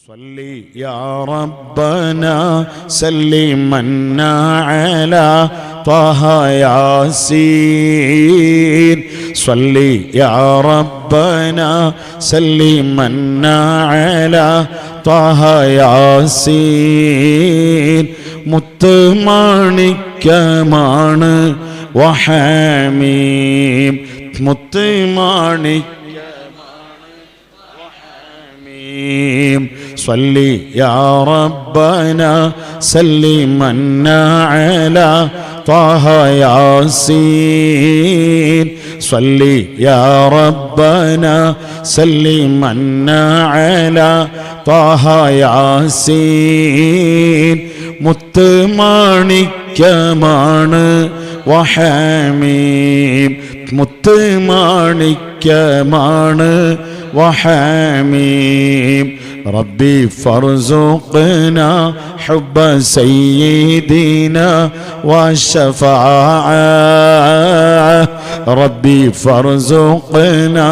صلي يا ربنا سلمنا على طه ياسين صلي يا ربنا سلمنا على طه ياسين മുത്തുമാണിക്യമാണ് വഹമീം صلي يا ربنا سلمنا على طه ياسين صلي يا ربنا سلمنا على طه ياسين മുത്തുമാണിക്യമാണ് വഹമീം മുത്തുമാണിക്യമാണ് وحميم ربي فارزقنا حب سيدنا والشفاعة ربي فارزقنا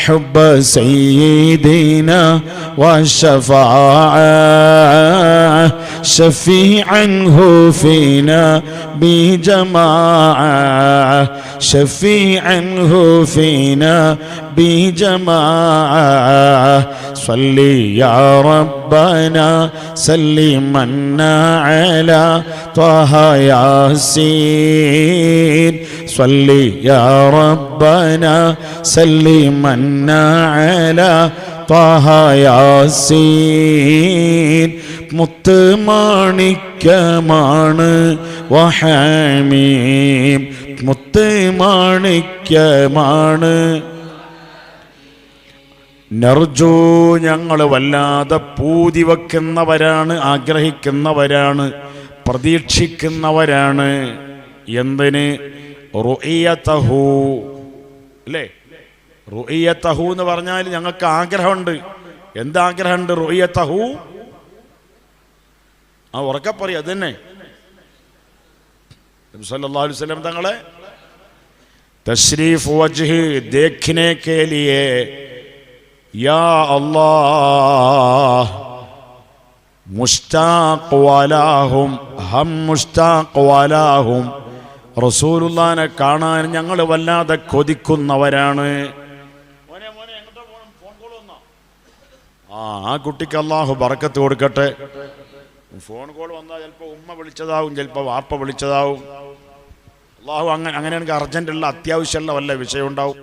حب سيدنا والشفاعة شفيعاً فينا بجماعة شفيعاً فينا بجماعة صلي يا ربنا سلمنا على طه ياسين صلي يا ربنا سلمنا على طه ياسين മുത്തുമാണിക്യമാണ് വഹമീം മുത്തുമാണിക്യമാണ് നർജു ഞങ്ങൾ വല്ലാതെ പൂതി വെക്കുന്നവരാണ്, ആഗ്രഹിക്കുന്നവരാണ്, പ്രതീക്ഷിക്കുന്നവരാണ്. എന്തിന്? റുഇയതഹു അല്ലേ? റുഇയതഹു എന്ന് പറഞ്ഞാൽ ഞങ്ങൾക്ക് ആഗ്രഹമുണ്ട്. എന്താഗ്രഹമുണ്ട്? റുഇയതഹു. ആ ഉറക്കെ പറയും. അത് തന്നെ നബി സല്ലല്ലാഹു അലൈഹി വസല്ലം തങ്ങളെ തശ്രീഫ് വജ്ഹ് देखने के लिए या अल्लाह मुश्ताक वालाहुम हम मुश्ताक वालाहुम റസൂലുള്ളാഹിനെ കാണാൻ ഞങ്ങൾ വല്ലാതെ കൊതിക്കുന്നവരാണ്. ആ കുട്ടിക്ക് അല്ലാഹു ബറക്കത്ത് കൊടുക്കട്ടെ. ഫോൺ കോൾ വന്നാൽ ചിലപ്പോൾ ഉമ്മ വിളിച്ചതാവും, ചിലപ്പോൾ വാപ്പ വിളിച്ചതാവും. അല്ലാഹു അങ്ങനെ എനിക്ക് അർജന്റുള്ള അത്യാവശ്യമുള്ള വല്ല വിഷയം ഉണ്ടാവും.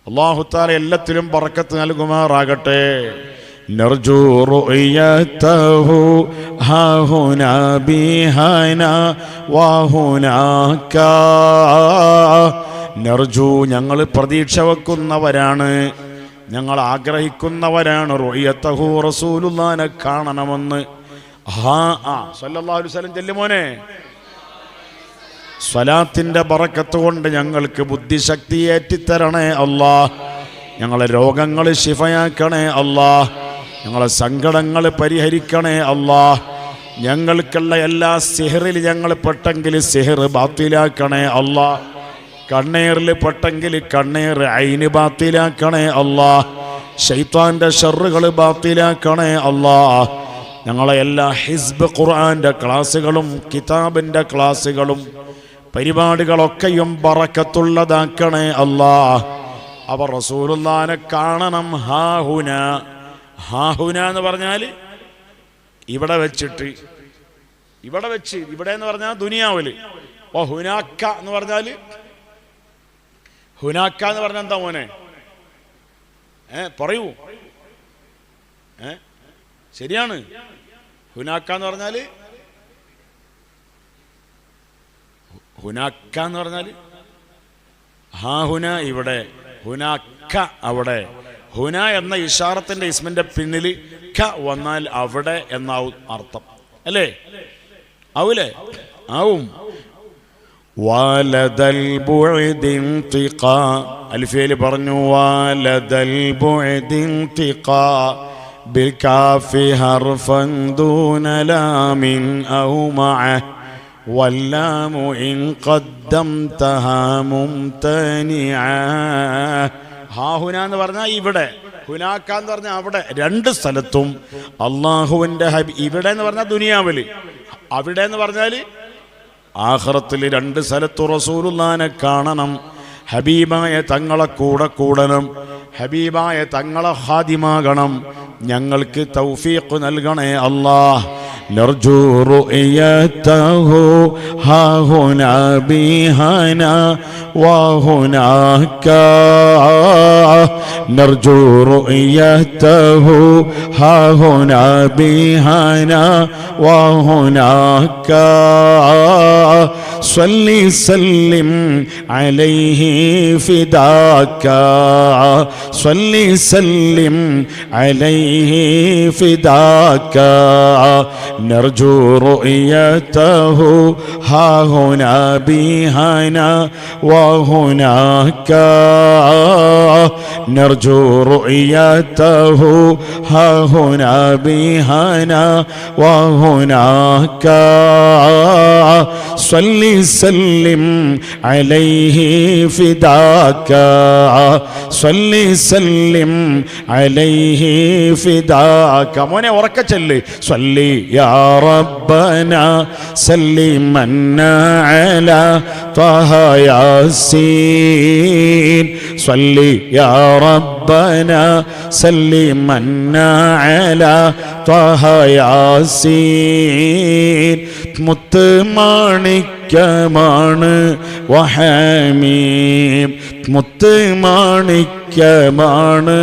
അല്ലാഹു തആല എല്ലാത്തിലും ബറക്കത്ത് നൽകുമാറാകട്ടെ. നർജു റുയതഹു ഹാഹുനാ ബിഹാനാ വഹുനാക നർജു ഞങ്ങൾ പ്രതീക്ഷ വെക്കുന്നവരാണ്, ഞങ്ങൾ ആഗ്രഹിക്കുന്നവരാണ്. റുയതഹു റസൂലുള്ളാഹിനെ കാണണമെന്ന്. സല്ലല്ലാഹു അലൈഹി വസല്ലം ചെല്ലുമോനെ സ്വലാത്തിന്റെ ബറക്കത്ത് കൊണ്ട് ഞങ്ങൾക്ക് ബുദ്ധിശക്തി ഏറ്റിത്തരണേ അല്ലാഹ്. ഞങ്ങളെ രോഗങ്ങൾ ശിഫയാക്കണേ അല്ലാഹ്. ഞങ്ങളെ സങ്കടങ്ങൾ പരിഹരിക്കണേ അല്ലാഹ്. ഞങ്ങൾക്കുള്ള എല്ലാ സിഹറിൽ ഞങ്ങൾ പെട്ടെങ്കിൽ സിഹർ ബാത്തിലാക്കണേ അല്ലാഹ്. കണ്ണീറിൽ പെട്ടെങ്കിൽ കണ്ണീർ ഐന് ബാത്തിലാക്കണേ അല്ലാഹ്. ശൈത്താന്റെ ഷർറുകൾ ബാത്തിലാക്കണേ അല്ലാഹ്. ഞങ്ങളെ എല്ലാ ഹിസ്ബ് ഖുർആന്റെ ക്ലാസ്സുകളും കിതാബിന്റെ ക്ലാസ്സുകളും പരിപാടികളൊക്കെയും ബറക്കത്തുള്ളതാക്കണേ അല്ലാഹ്. അവർ റസൂലുള്ളാഹിനെ കാണണം. ഹാഹുന ഹാഹുന എന്ന് പറഞ്ഞാൽ ഇവിടെ വെച്ചിട്ട്, ഇവിടെ വെച്ച്, ഇവിടെ എന്ന് പറഞ്ഞാൽ ദുനിയാവില്. ഓ ഹുനാക്ക എന്ന് പറഞ്ഞാൽ, ഹുനാക്ക എന്ന് പറഞ്ഞാൽ എന്താ മോനെ? പറയൂ. ശരിയാണ്. ഹുനാക്ക എന്ന് പറഞ്ഞാൽ, ഹുനാക്ക എന്ന് പറഞ്ഞാൽ ഹാഹുന ഇവിടെ, ഹുനാക്ക അവിടെ. ഹുന എന്ന ഇഷാറത്തിന്റെ ഇസ്മിന്റെ പിന്നിൽ ക വന്നാൽ അവിടെ എന്നാവും അർത്ഥം അല്ലേ? ആവൂലേ? ആവും. വാലദൽ ബുഅദി ഇന്തിഖാ അൽഫിയിൽ പറഞ്ഞു വാലദൽ ബുഅദി ഇന്തിഖാ ബിൽകാഫി ഹർഫൻ ദൂന ലാമിൻ ഔ മഅ വല്ലാമു ഇൻ ഖദ്ദംതഹാ മുംതനിഅ ഹാഹുന എന്ന് പറഞ്ഞാൽ ഇവിടെ, ഹുനാക്ക എന്ന് പറഞ്ഞാൽ അവിടെ. രണ്ട് സ്ഥലത്തും അള്ളാഹുവിൻ്റെ ഇവിടെ എന്ന് പറഞ്ഞാൽ ദുനിയാവിൽ, അവിടെ എന്ന് പറഞ്ഞാൽ ആഖിറത്തിൽ. രണ്ട് സ്ഥലത്തു റസൂലുള്ളാഹിനെ കാണണം, ഹബീബായ തങ്ങളെ കൂടെ കൂടണം, ഹബീബായ തങ്ങളെ ഖാദിമാകണം. ഞങ്ങൾക്ക് തൗഫീഖ് നൽകണേ അല്ലാഹ്. نرجو رؤيته ها هنا بهنا وهناك نرجو رؤيته ها هنا بهنا وهناك صل سلم عليه فداك صل سلم عليه فداك نرجو رؤيته ها هنا بهنا وهناك نرجو رؤيته ها هنا بهنا وهناك صل سلم عليه فداك صل سلم عليه فداك. മോനെ ഉറക്കെ ചൊല്ല്. صلي يا ربنا سلمنا على طه ياسين صلي يا ربنا سلمنا على طه ياسين മുത്തുമാണിക്യമാണ് വഹമീം മുത്തുമാണിക്യമാണ്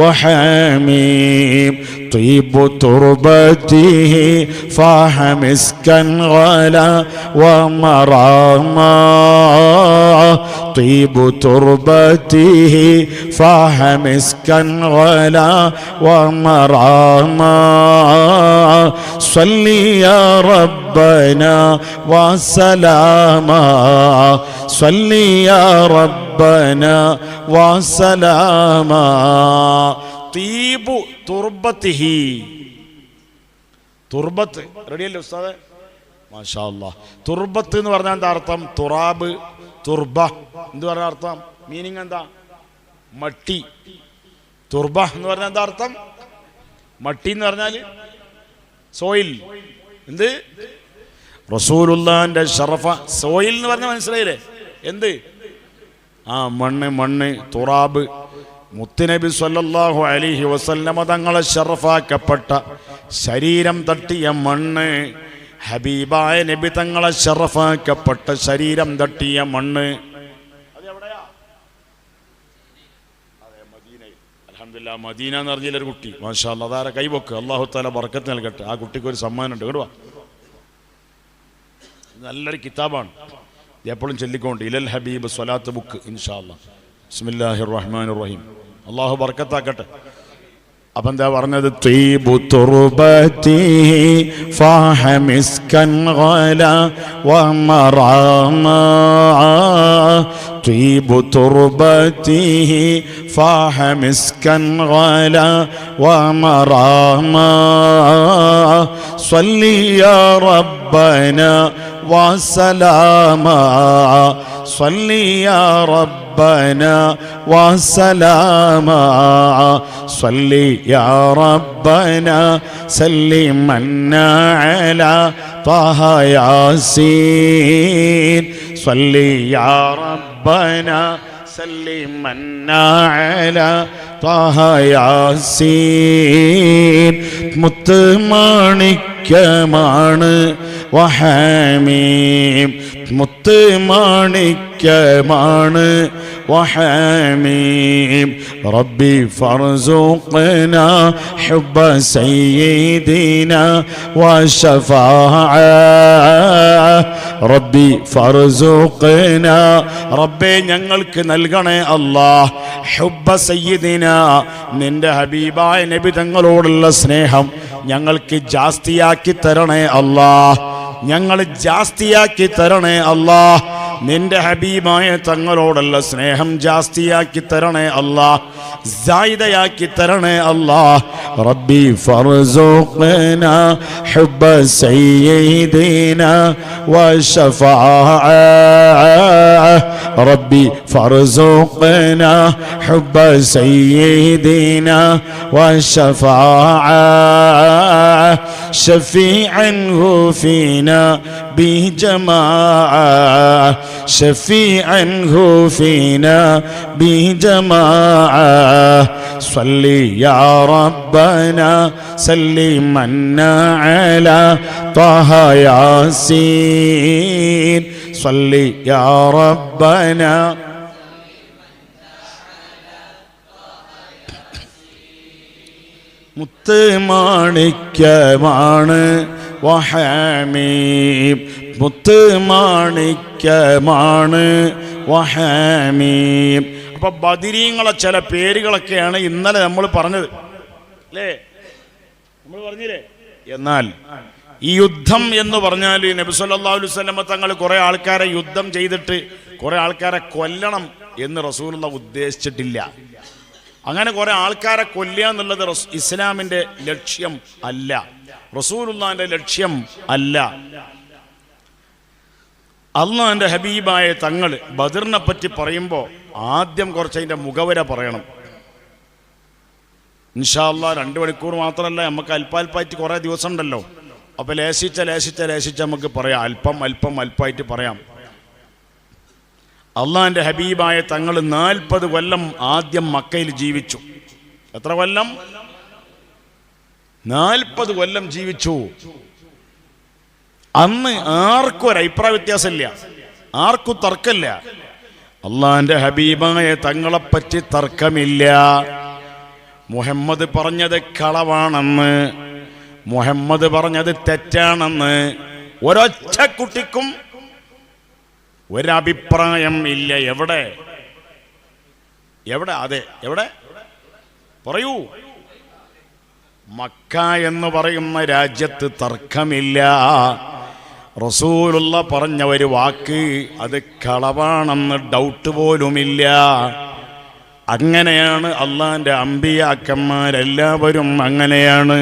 വഹമീം طيب تربته فاح مسكا غلا ومراما طيب تربته فاح مسكا غلا ومراما صل يا ربنا وسلاما صل يا ربنا وسلاما തീബു തുർബത്തിഹി. തുർബത്ത് റെഡിയല്ലേ ഉസ്താദേ? മാഷാ അല്ലാഹ്. തുർബത്ത് എന്ന് പറഞ്ഞാൽ എന്താ അർത്ഥം? തുറാബ്, തുർബ എന്ത് പറഞ്ഞ അർത്ഥം? മീനിങ് എന്താ? മട്ടി. തുർബ എന്ന് പറഞ്ഞാൽ എന്താ അർത്ഥം? മട്ടി എന്ന് പറഞ്ഞാൽ സോയിൽ. എന്ത്? റസൂലുള്ളാഹിന്റെ ഷറഫ. സോയിൽ എന്ന് പറഞ്ഞാൽ മനസ്സിലായില്ലേ? എന്ത്? മണ്ണ്, മണ്ണ്, തുറാബ്. മുത്തുനബി സല്ലല്ലാഹു അലൈഹി വസല്ലമ തങ്ങളെ ഷറഫാക്കപ്പെട്ട ശരീരം തട്ടിയ മണ്ണ്, ഹബീബായ നബി തങ്ങളെ ഷറഫാക്കപ്പെട്ട ശരീരം തട്ടിയ മണ്ണ്. അത് എവിടെയാ? അതെ, മദീനയിൽ. അൽഹംദുലില്ലാഹ്, മദീന എന്ന് പറഞ്ഞൊരു കുട്ടി, മാഷാ അല്ലാഹ്, അതാരെ കൈവക്ക്. അല്ലാഹു തആല ബർക്കത്ത് നൽകട്ടെ. ആ കുട്ടിക്ക് ഒരു സമ്മാനം ഉണ്ട്. കേട്ടോ, നല്ലൊരു കിതാബാണ്, എപ്പോഴും ചൊല്ലിക്കൊണ്ട്. ഇലൽ ഹബീബ് സ്വലാത്ത് ബുക്ക് ഇൻഷാ അല്ലാഹ്. ബിസ്മില്ലാഹിർ റഹ്മാനിർ റഹീം. അല്ലാഹു ബർക്കത്താക്കട്ടെ. അപ്പം എന്താ പറഞ്ഞത്? തീബു തുർബത്തിഹി ഫാഹ മിസ്കൻ ഗലാ വമറാമാ തീബു തുർബത്തിഹി ഫാഹ മിസ്കൻ ഗലാ വമറാമാ സ്വല്ലി യാ റബ്ബനാ വസലാമാ സ്വല്ലി യാ ربنا وسلاما صلي يا ربنا سلمنا على طه ياسين صلي يا ربنا سلمنا على طه ياسين മുത്തുമാണിക്യമാണ് വഹമീം മുത്തുമാണിക്യമാണ് وحميم ربي فارزقنا حب سيدنا وشفاعة ربي فارزقنا ربي ഞങ്ങൾക്ക് നൽകണേ അല്ലാഹ് ഹുബ്ബ സയ്യിദിന നിന്റെ ഹബീബായ നബി തങ്ങളോടുള്ള സ്നേഹം ഞങ്ങൾക്ക് ജാസ്തിയാക്കി തരണേ അല്ലാഹ് ഞങ്ങൾ ജാസ്തിയാക്കി തരണേ അല്ലാഹ് നിന്റെ ഹബീബായ തങ്ങളോടുള്ള സ്നേഹം ജാസ്തിയാക്കി തരണേ അല്ലാ, സായിദയാക്കി തരണേ അല്ലാ. റബ്ബി ഫർസുഖ്നാ ഹുബ്ബ സയ്യിദിനാ വശഫാഅ. റബ്ബി ഫർസുഖ്നാ ഹുബ്ബ സയ്യിദിനാ വശഫാഅ. ശഫീഅൻഹു ഫീനാ ബിജമാഅ. ശഫീഅൻഹു ഫീനാ ബിജമാഅ. സ്വല്ലി യാ റബ്ബനാ സല്ലിമന്നാ അലാ ത്വഹ യാസീൻ. സ്വല്ലി യാ റബ്ബനാ. മുത്ത് മാണിക്യമാണ് വഹമീം, മുത്ത് മാണിക്യമാണ് വഹമീം. അപ്പൊ ബദരീങ്ങളെ ചില പേരുകളൊക്കെയാണ് ഇന്നലെ നമ്മൾ പറഞ്ഞത് അല്ലേ, നമ്മൾ പറഞ്ഞില്ലേ. എന്നാൽ ഈ യുദ്ധം എന്ന് പറഞ്ഞാൽ നബി സല്ലല്ലാഹു അലൈഹി വസല്ലം തങ്ങൾ കുറെ ആൾക്കാരെ യുദ്ധം ചെയ്തിട്ട് കുറെ ആൾക്കാരെ കൊല്ലണം എന്ന് റസൂലുള്ളാഹി ഉദ്ദേശിച്ചിട്ടില്ല. അങ്ങനെ കുറെ ആൾക്കാരെ കൊല്ലുക എന്നുള്ളത് ഇസ്ലാമിന്റെ ലക്ഷ്യം അല്ല, റസൂലുള്ളാഹിന്റെ ലക്ഷ്യം അല്ല. അള്ളാഹിന്റെ ഹബീബായ തങ്ങൾ ബദറിനെ പറ്റി പറയുമ്പോൾ ആദ്യം കുറച്ച് അതിന്റെ മുഖവര പറയണം. ഇൻഷാ അല്ലാഹ് 2 മണിക്കൂർ മാത്രമല്ല, നമുക്ക് അല്പാൽപ്പായിട്ട് കുറേ ദിവസം ഉണ്ടല്ലോ. അപ്പൊ ലേശിച്ച നമുക്ക് പറയാം, അല്പമായിട്ട് പറയാം. അള്ളാഹിന്റെ ഹബീബായ തങ്ങൾ 40 കൊല്ലം ആദ്യം മക്കയിൽ ജീവിച്ചു. എത്ര കൊല്ലം? 40 കൊല്ലം ജീവിച്ചു. അന്ന് ആർക്കും ഒരു അഭിപ്രായ വ്യത്യാസമില്ല, ആർക്കും തർക്കമില്ല. അള്ളാഹിന്റെ ഹബീബായ തങ്ങളെപ്പറ്റി തർക്കമില്ല. മുഹമ്മദ് പറഞ്ഞത് കളവാണെന്ന്, മുഹമ്മദ് പറഞ്ഞത് തെറ്റാണെന്ന് ഒരൊറ്റ കുട്ടിക്കും ഒരഭിപ്രായം ഇല്ല. എവിടെ അതെ എവിടെ പറയൂ. മക്ക എന്ന് പറയുന്ന രാജ്യത്ത് തർക്കമില്ല. റസൂലുള്ള പറഞ്ഞ ഒരു വാക്ക് അത് കളവാണെന്ന് ഡൗട്ട് പോലുമില്ല. അങ്ങനെയാണ് അള്ളാന്റെ അമ്പിയാക്കന്മാരെല്ലാവരും അങ്ങനെയാണ്.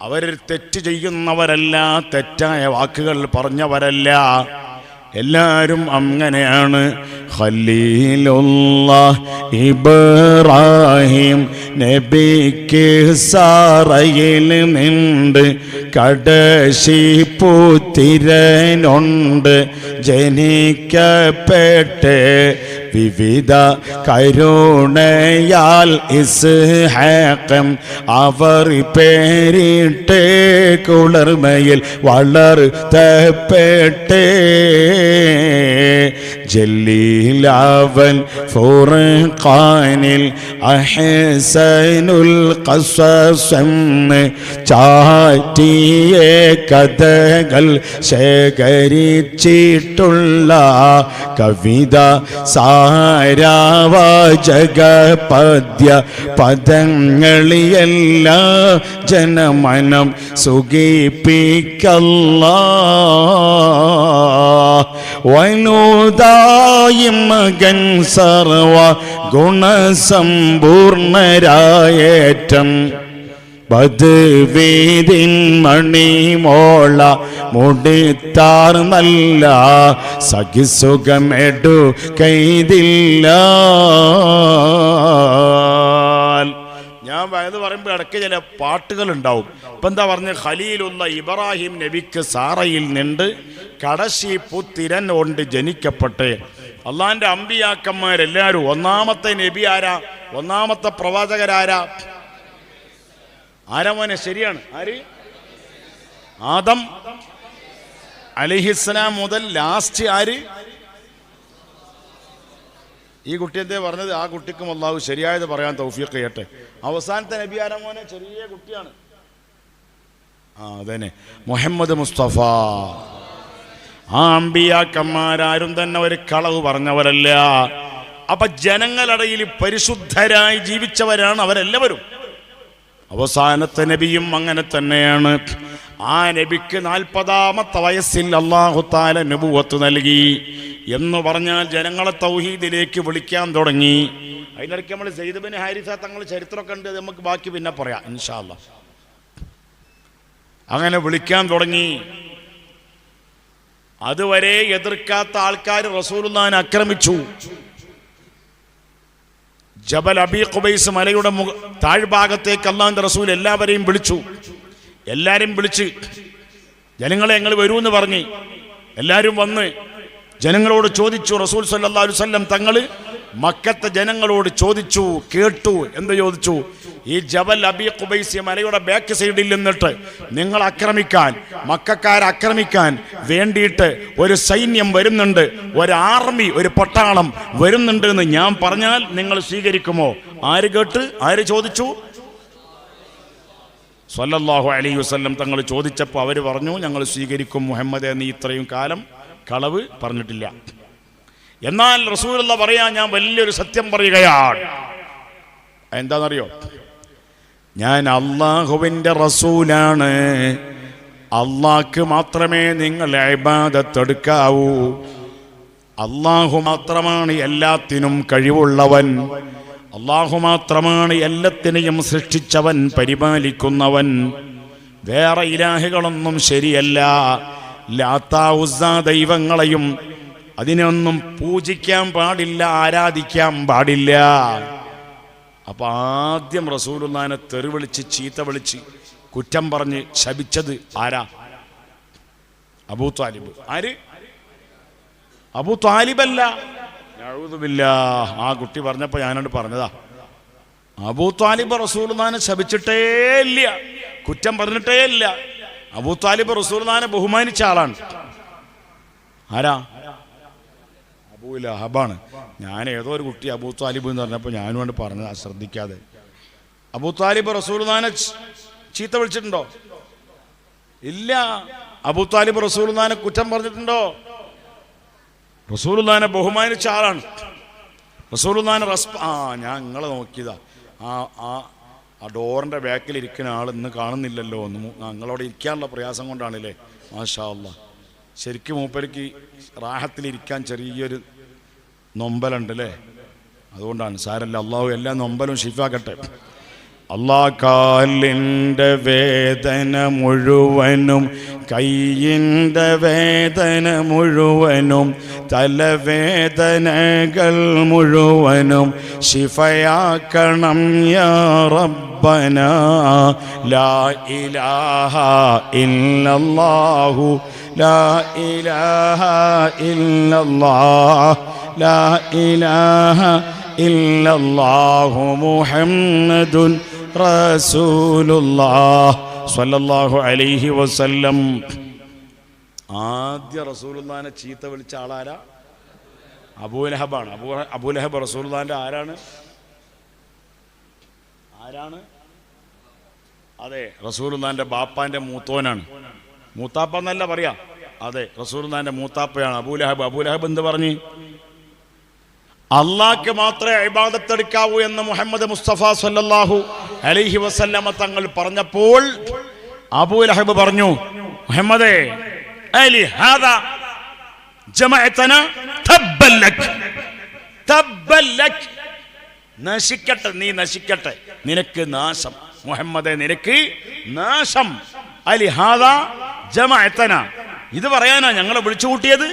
അവർ തെറ്റ് ചെയ്യുന്നവരല്ല, തെറ്റായ വാക്കുകൾ പറഞ്ഞവരല്ല, എല്ലാവരും അങ്ങനെയാണ്. ഖലീലുല്ലാഹ് ഇബ്രാഹിം നബിക്ക് സാറയിൽ നിണ്ട് കടശി പുത്തിരനുണ്ട് ജനിക്കപ്പെട്ട് വിവിധ കരുണയാൽ ഇസ്ഹാഖം അവർ പേരിട്ട് കുളിർമയിൽ വളർത്തപ്പെട്ടേ ജലീലവൻ ഫുർഖാനിൽ അഹ്സനുൽ ഖസസ് ചാറ്റിയ കഥകൾ ശേഖരിച്ചിട്ടുള്ള കവിത സാരാവാചക പദ്യ പദങ്ങളിയെല്ലാം ജനമനം സുഖിപ്പിക്കല്ലാ. വനുദായും മകൻ സർവ ഗുണസമ്പൂർണരായേറ്റം ബദ്വീദിൻ മണിമോള മുടിത്താർ നല്ല സഖിസുഖമെടു കൈതില്ല. ഞാൻ വയത് പറയുമ്പോൾ ഇടയ്ക്ക് ചില പാട്ടുകൾ ഉണ്ടാവും. ഇപ്പം എന്താ പറഞ്ഞ ഖലീലുള്ള ഇബ്രാഹിം നബിക്ക് സാറയിൽ നിന്ന് കടശി പുത്തിരൻ കൊണ്ട് ജനിക്കപ്പെട്ടെ. അള്ളാന്റെ അമ്പിയാക്കന്മാരെല്ലാവരും ഒന്നാമത്തെ നബി ആരാ? ഒന്നാമത്തെ പ്രവാചകരാരാ? ആരാമോനെ? ശരിയാണ്. ആര്? ആദം അലൈഹിസ്സലാം മുതൽ ലാസ്റ്റ് ആര്? ഈ കുട്ടി എന്തേ പറഞ്ഞത്? ആ കുട്ടിക്കും അല്ലാഹു ശരിയായത് പറയാൻ തൗഫീഖ് ചെയ്യട്ടെ. അവസാനത്തെ നബി ആരാമോനെ? ചെറിയ കുട്ടിയാണ്. അതന്നെ മുഹമ്മദ് മുസ്തഫ. ആ അമ്പിയാക്കന്മാരാരും തന്നെ ഒരു കളവ് പറഞ്ഞവരല്ല. അപ്പൊ ജനങ്ങളിടയിൽ പരിശുദ്ധരായി ജീവിച്ചവരാണ് അവരെല്ലാവരും. അവസാനത്തെ നബിയും അങ്ങനെ തന്നെയാണ്. ആ നബിക്ക് 40-ാമത്തെ വയസ്സിൽ അല്ലാഹു തആല നബുവത്ത് നൽകി. എന്ന് പറഞ്ഞാൽ ജനങ്ങളെ തൗഹീദിലേക്ക് വിളിക്കാൻ തുടങ്ങി. അതിനിടയ്ക്ക് നമ്മൾ സെയ്ദ് ബിൻ ഹാരിസ തങ്ങൾ ചരിത്രമൊക്കെ ഉണ്ട്, നമുക്ക് ബാക്കി പിന്നെ പറയാം ഇൻഷാ അല്ലാഹ്. അങ്ങനെ വിളിക്കാൻ തുടങ്ങി. അതുവരെ എതിർക്കാത്ത ആൾക്കാർ റസൂലുള്ളാഹിനെ ആക്രമിച്ചു. ജബൽ അബീ ഖുബൈസ് മലയുടെ താഴ്ഭാഗത്തേക്ക് അല്ലാഹുവിന്റെ റസൂൽ എല്ലാവരെയും വിളിച്ചു. എല്ലാവരും വിളിച്ച് ജനങ്ങളെ ഞങ്ങൾ വരൂന്ന് പറഞ്ഞ് എല്ലാവരും വന്ന് ജനങ്ങളോട് ചോദിച്ചു. റസൂൽ സല്ലല്ലാഹു അലൈഹി വസല്ലം തങ്ങൾ മക്കത്തെ ജനങ്ങളോട് ചോദിച്ചു, കേട്ടു. എന്ത് ചോദിച്ചു? ഈ ജബൽ അബീ ഖുബൈസ് മലയുടെ ബാക്ക് സൈഡിൽ നിന്നിട്ട് നിങ്ങൾ ആക്രമിക്കാൻ, മക്കക്കാരെ ആക്രമിക്കാൻ വേണ്ടിയിട്ട് ഒരു സൈന്യം വരുന്നുണ്ട്, ഒരു ആർമി, ഒരു പട്ടാളം വരുന്നുണ്ട് എന്ന് ഞാൻ പറഞ്ഞാൽ നിങ്ങൾ സ്വീകരിക്കുമോ? ആര് കേട്ട്? ആര് ചോദിച്ചു? സല്ലല്ലാഹു അലൈഹി വസല്ലം തങ്ങൾ ചോദിച്ചപ്പോൾ അവർ പറഞ്ഞു, ഞങ്ങൾ സ്വീകരിക്കും മുഹമ്മദേ, നീ ഇത്രയും കാലം കളവ് പറഞ്ഞിട്ടില്ല. എന്നാൽ റസൂലുള്ളാഹി പറയാ, ഞാൻ വലിയൊരു സത്യം പറയുകയാണ്. എന്താണെന്നറിയോ? ഞാൻ അള്ളാഹുവിൻ്റെ റസൂലാണ്. അള്ളാഹ്ക്ക് മാത്രമേ നിങ്ങൾ ഇബാദത്ത് എടുക്കാവൂ. അള്ളാഹു മാത്രമാണ് എല്ലാത്തിനും കഴിവുള്ളവൻ. അള്ളാഹു മാത്രമാണ് എല്ലാത്തിനെയും സൃഷ്ടിച്ചവൻ, പരിപാലിക്കുന്നവൻ. വേറെ ഇലാഹുകളൊന്നും ശരിയല്ല. ലാത്ത ഉസ്സ ദൈവങ്ങളെയും അതിനൊന്നും പൂജിക്കാൻ പാടില്ല, ആരാധിക്കാൻ പാടില്ല. അപ്പൊ ആദ്യം റസൂലുള്ളാഹിനെ തെറി വിളിച്ച്, ചീത്ത വിളിച്ച്, കുറ്റം പറഞ്ഞ് ശപിച്ചത് ആരാ? അബൂ ത്വാലിബ്. ആര്? അബൂ ത്വാലിബല്ല. ആ കുട്ടി പറഞ്ഞപ്പോ ഞാനോട് പറഞ്ഞതാ. അബൂ ത്വാലിബ് റസൂലുള്ളാഹിനെ ശപിച്ചിട്ടേ ഇല്ല, കുറ്റം പറഞ്ഞിട്ടേ ഇല്ല. അബൂ ത്വാലിബ് റസൂലുള്ളാഹിനെ ബഹുമാനിച്ച ആളാണ്. ആരാ? അബൂ ലഹബാണ്. ഞാൻ ഏതോ ഒരു കുട്ടി അബൂ ത്വാലിബ് എന്ന് പറഞ്ഞപ്പോൾ ഞാനും കൊണ്ട് പറഞ്ഞതാ ശ്രദ്ധിക്കാതെ. അബൂ ത്വാലിബ് റസൂലുള്ളാഹിനെ ചീത്ത വിളിച്ചിട്ടുണ്ടോ? ഇല്ല. അബൂ ത്വാലിബ് റസൂലുള്ളാഹിനെ കുറ്റം പറഞ്ഞിട്ടുണ്ടോ? റസൂലുള്ളാഹിനെ ബഹുമാനിച്ച ആളാണ്. റസൂലുള്ളാഹിനെ ഞാൻ നിങ്ങളെ നോക്കിയതാ. ആ ഡോറിൻ്റെ ബാക്കിൽ ഇരിക്കുന്ന ആൾ ഇന്ന് കാണുന്നില്ലല്ലോ. ഞങ്ങളവിടെ ഇരിക്കാനുള്ള പ്രയാസം കൊണ്ടാണല്ലേ. മാഷാ അല്ലാഹ്. ശരിക്കും മൂപ്പർക്ക് റാഹത്തിലിരിക്കാൻ ചെറിയൊരു നൊമ്പലുണ്ട് അല്ലേ? അതുകൊണ്ടാണ്. സാരല്ല, അള്ളാഹു എല്ലാ നൊമ്പലും ഷിഫാക്കട്ടെ. അള്ളാഹ് കാലിൻ്റെ വേദന മുഴുവനും, കയ്യിൻ്റെ വേദന മുഴുവനും, തലവേദനകൾ മുഴുവനും ശിഫയാക്കണം യാ റബ്ബന. ലാ ഇലാഹ ഇല്ലല്ലാഹു, ലാ ഇലാഹ ഇല്ലല്ലാഹ്, ലാ ഇലാഹ ഇല്ലല്ലാഹു മുഹമ്മദുൻ റസൂലുള്ളാഹ് സ്വല്ലല്ലാഹു അലൈഹി വസല്ലം. ആദ്യ റസൂലുള്ളാഹിനെ ചീത്ത വിളിച്ച ആളാരാ? അബൂ ലഹബാണ്. അബൂ ലഹബ് റസൂലുള്ളാഹിന്റെ ആരാണ്? അതെ, റസൂലുള്ളാഹിന്റെ ബാപ്പാന്റെ മൂത്തോനാണ്. മൂത്താപ്പ എന്നല്ല പറയാ. അതെ, റസൂലുള്ളാഹിന്റെ മൂത്താപ്പയാണ് അബൂ ലഹബ്. അബൂ ലഹബ് എന്ത് പറഞ്ഞു? അള്ളാഹ്ക്ക് മാത്രമേ ഇബാദത്ത് എടുക്കാവൂ എന്ന് മുഹമ്മദ് മുസ്തഫ സല്ലല്ലാഹു അലൈഹി വസല്ലമ തങ്ങൾ പറഞ്ഞപ്പോൾ അബൂ ലഹബ് പറഞ്ഞു, മുഹമ്മദേ, അലി ഹാദാ ജമഅതനാ തബ്ബൻ ലക്, തബ്ബൻ ലക്. നശിക്കട്ടെ, നീ നശിക്കട്ടെ, നിനക്ക് നാശം മുഹമ്മദേ, നിനക്ക് നാശം. അലി ഹാദാ ജമഅതനാ, ഇത് പറയാനാ ഞങ്ങളെ വിളിച്ചു കൂട്ടിയത്?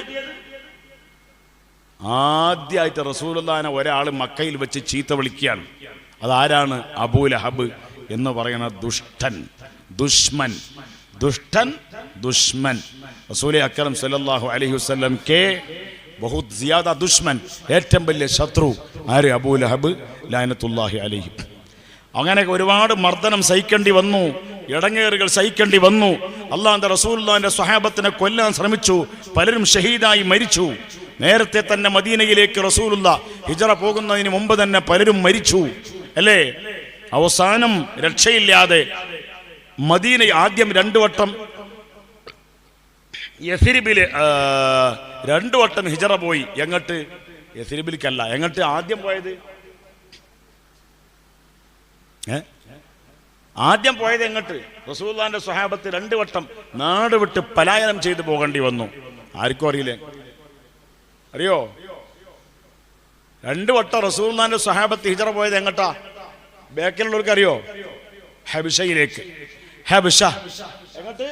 ആദ്യമായിട്ട് റസൂലുള്ളാഹിനെ ഒരാൾ മക്കയിൽ വെച്ച് ചീത്ത വിളിക്കുകയാണ്. അതാരാണ്? അബൂ ലഹബ് എന്ന് പറയുന്ന ദുഷ്ടൻ, ദുഷ്മൻ, ദുഷ്ടൻ, ദുഷ്മൻ. റസൂൽ അക്രം സല്ലല്ലാഹു അലൈഹി വസല്ലം കെ ബഹുത് സിയാദ ദുഷ്മൻ, ഏറ്റവും വലിയ ശത്രു ആര്? അബൂ ലഹബ് ലഅനത്തുല്ലാഹി അലൈഹി. അങ്ങനെ ഒരുപാട് മർദ്ദനം സഹിക്കേണ്ടി വന്നു, ഇടങ്ങേറുകൾ സഹിക്കേണ്ടി വന്നു. അല്ലാഹുവിന്റെ റസൂലുള്ളാഹിന്റെ സ്വഹാബത്തിനെ കൊല്ലാൻ ശ്രമിച്ചു, പലരും ഷഹീദായി മരിച്ചു. നേരത്തെ തന്നെ മദീനയിലേക്ക് റസൂലുള്ളാഹി ഹിജ്റ പോകുന്നതിന് മുമ്പ് തന്നെ പലരും മരിച്ചു അല്ലേ? അവസാനം രക്ഷയില്ലാതെ മദീന ആദ്യം 2 വട്ടം, യസ്രിബില് 2 വട്ടം ഹിജ്റ പോയി. എങ്ങോട്ട്? യസ്രിബിലേക്കല്ല. എങ്ങോട്ട് ആദ്യം പോയത്? ആദ്യം പോയത് എങ്ങോട്ട്? റസൂലുള്ളാഹിന്റെ സ്വഹാബത്ത് 2 വട്ടം നാട് വിട്ട് പലായനം ചെയ്തു പോകേണ്ടി വന്നു. ആർക്കും അറിയില്ലേ? അറിയോ? 2 വട്ടം റസൂലുള്ളാഹിന്റെ സ്വഹാബത്ത് ഹിജറ പോയത് എങ്ങട്ടാ? ബേക്കിലുള്ളവർക്ക് അറിയോ? ഹബശയിലേക്ക്. ഹബശ എങ്ങോട്ട്?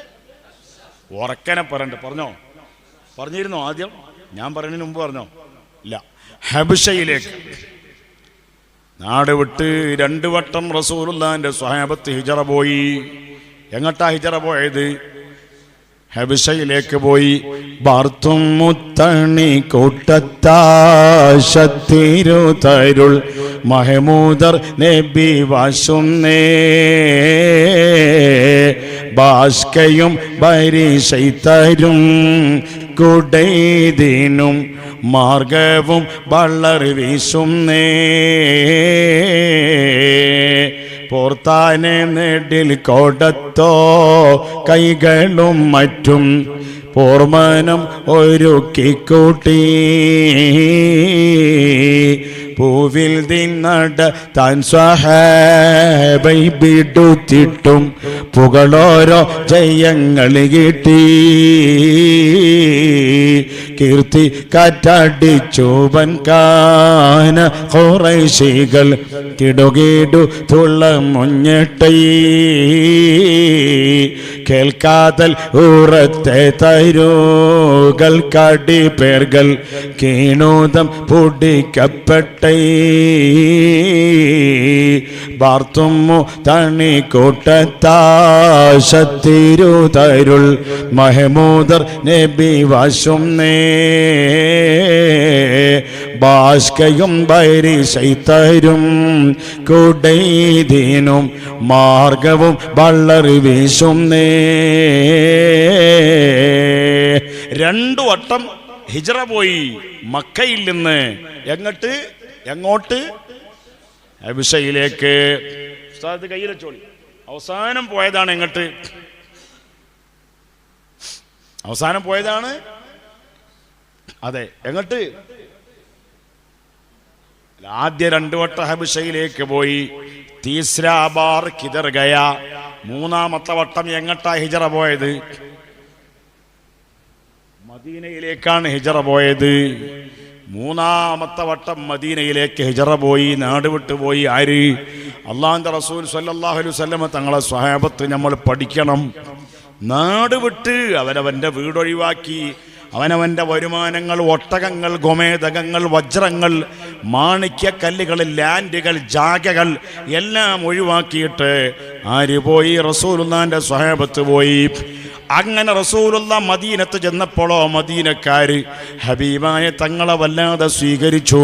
ഉറക്കനെ പറഞ്ഞിരുന്നോ ആദ്യം? ഞാൻ പറയുന്നതിന് മുമ്പ് പറഞ്ഞോ? ഇല്ല. ഹബശയിലേക്ക് നാട് വിട്ട് 2 വട്ടം റസൂലുള്ളാഹിന്റെ സ്വഹാബത്ത് ഹിജറ പോയി. എങ്ങട്ടാ ഹിജറ പോയത്? ഹബശയിലേക്ക് പോയി. ബാർത്തും മുത്തണി കൂട്ടത്താശത്തിരുതരുൾ മഹമൂദർ നബി വാശുന്നേ ബാഷ്കയും ബരിശൈതരും കുടൈദിനും മാർഗവും വള്ളർ വീശുന്നേ പോർത്താനെ നെടിൽ കോടത്തോ കൈകളും മറ്റും പോർമനം ഒരുക്കിക്കൂട്ടി പൂവിൽ ദിന്നട താൻ സ്വഹാബൈ ബിടുത്തിട്ടും പുകളോരോ ജയങ്ങൾ കിട്ടി കീർത്തി കാറ്റടിച്ചൂവൻ കാന ഖുറൈശികൾ കിടുകിടു തുള്ള മുഞ്ഞെട്ടൈ കേൾക്കാതൽ ഉറത്തെ തരൂകൾ കടി പേർകൾ കീണൂതം പൊടിക്കപ്പെട്ട ബാർത്തുമ്മു തണി കൂട്ടത്താശത്തിരുതരുൾ മഹമൂദർ നബി വാശുന്നേ ബാഷ്കയും ബരിശൈതരും കുടൈദിനും മാർഗവും വള്ളറി വീശുന്നേ. 2 വട്ടം ഹിജറ പോയി മക്കയിൽ നിന്ന്. എങ്ങോട്ട്? ഹബശയിലേക്ക്. ഉസ്താദ് കയ്യിൽ വെച്ചോളി. അവസാനം പോയതാണ് എങ്ങോട്ട്? അവസാനം പോയതാണ് അതെ എങ്ങോട്ട്? ആദ്യ 2 വട്ടം ഹബശയിലേക്ക് പോയി. തീസ്രാ ബാർ കിദർ ഗയ. 3-ാമത്തെ വട്ടം എങ്ങോട്ടാ ഹിജറ പോയത്? മദീനയിലേക്കാണ് ഹിജറ പോയത്. 3-ാമത്തെ വട്ടം മദീനയിലേക്ക് ഹിജറ പോയി. നാട് വിട്ടു പോയി. ആര്? അള്ളാഹുവിന്റെ റസൂൽ സ്വല്ലല്ലാഹു അലൈഹി വസല്ലം തങ്ങളെ സ്വഹാബത്ത് നമ്മൾ പഠിക്കണം. നാട് വിട്ട് അവനവന്റെ വീടൊഴിവാക്കി അവനവന്റെ വരുമാനങ്ങൾ, ഒട്ടകങ്ങൾ, ഗോമേതകങ്ങൾ, വജ്രങ്ങൾ, മാണിക്യക്കല്ലുകൾ, ലാൻഡുകൾ, ജാഗകൾ എല്ലാം ഒഴിവാക്കിയിട്ട് ആര് പോയി? റസൂലുള്ളാഹിന്റെ സ്വഹാബത്ത് പോയി. അങ്ങനെ റസൂലുള്ള മദീനത്ത് ചെന്നപ്പോഴോ മദീനക്കാര് ഹബീബായ തങ്ങളെ വല്ലാതെ സ്വീകരിച്ചു.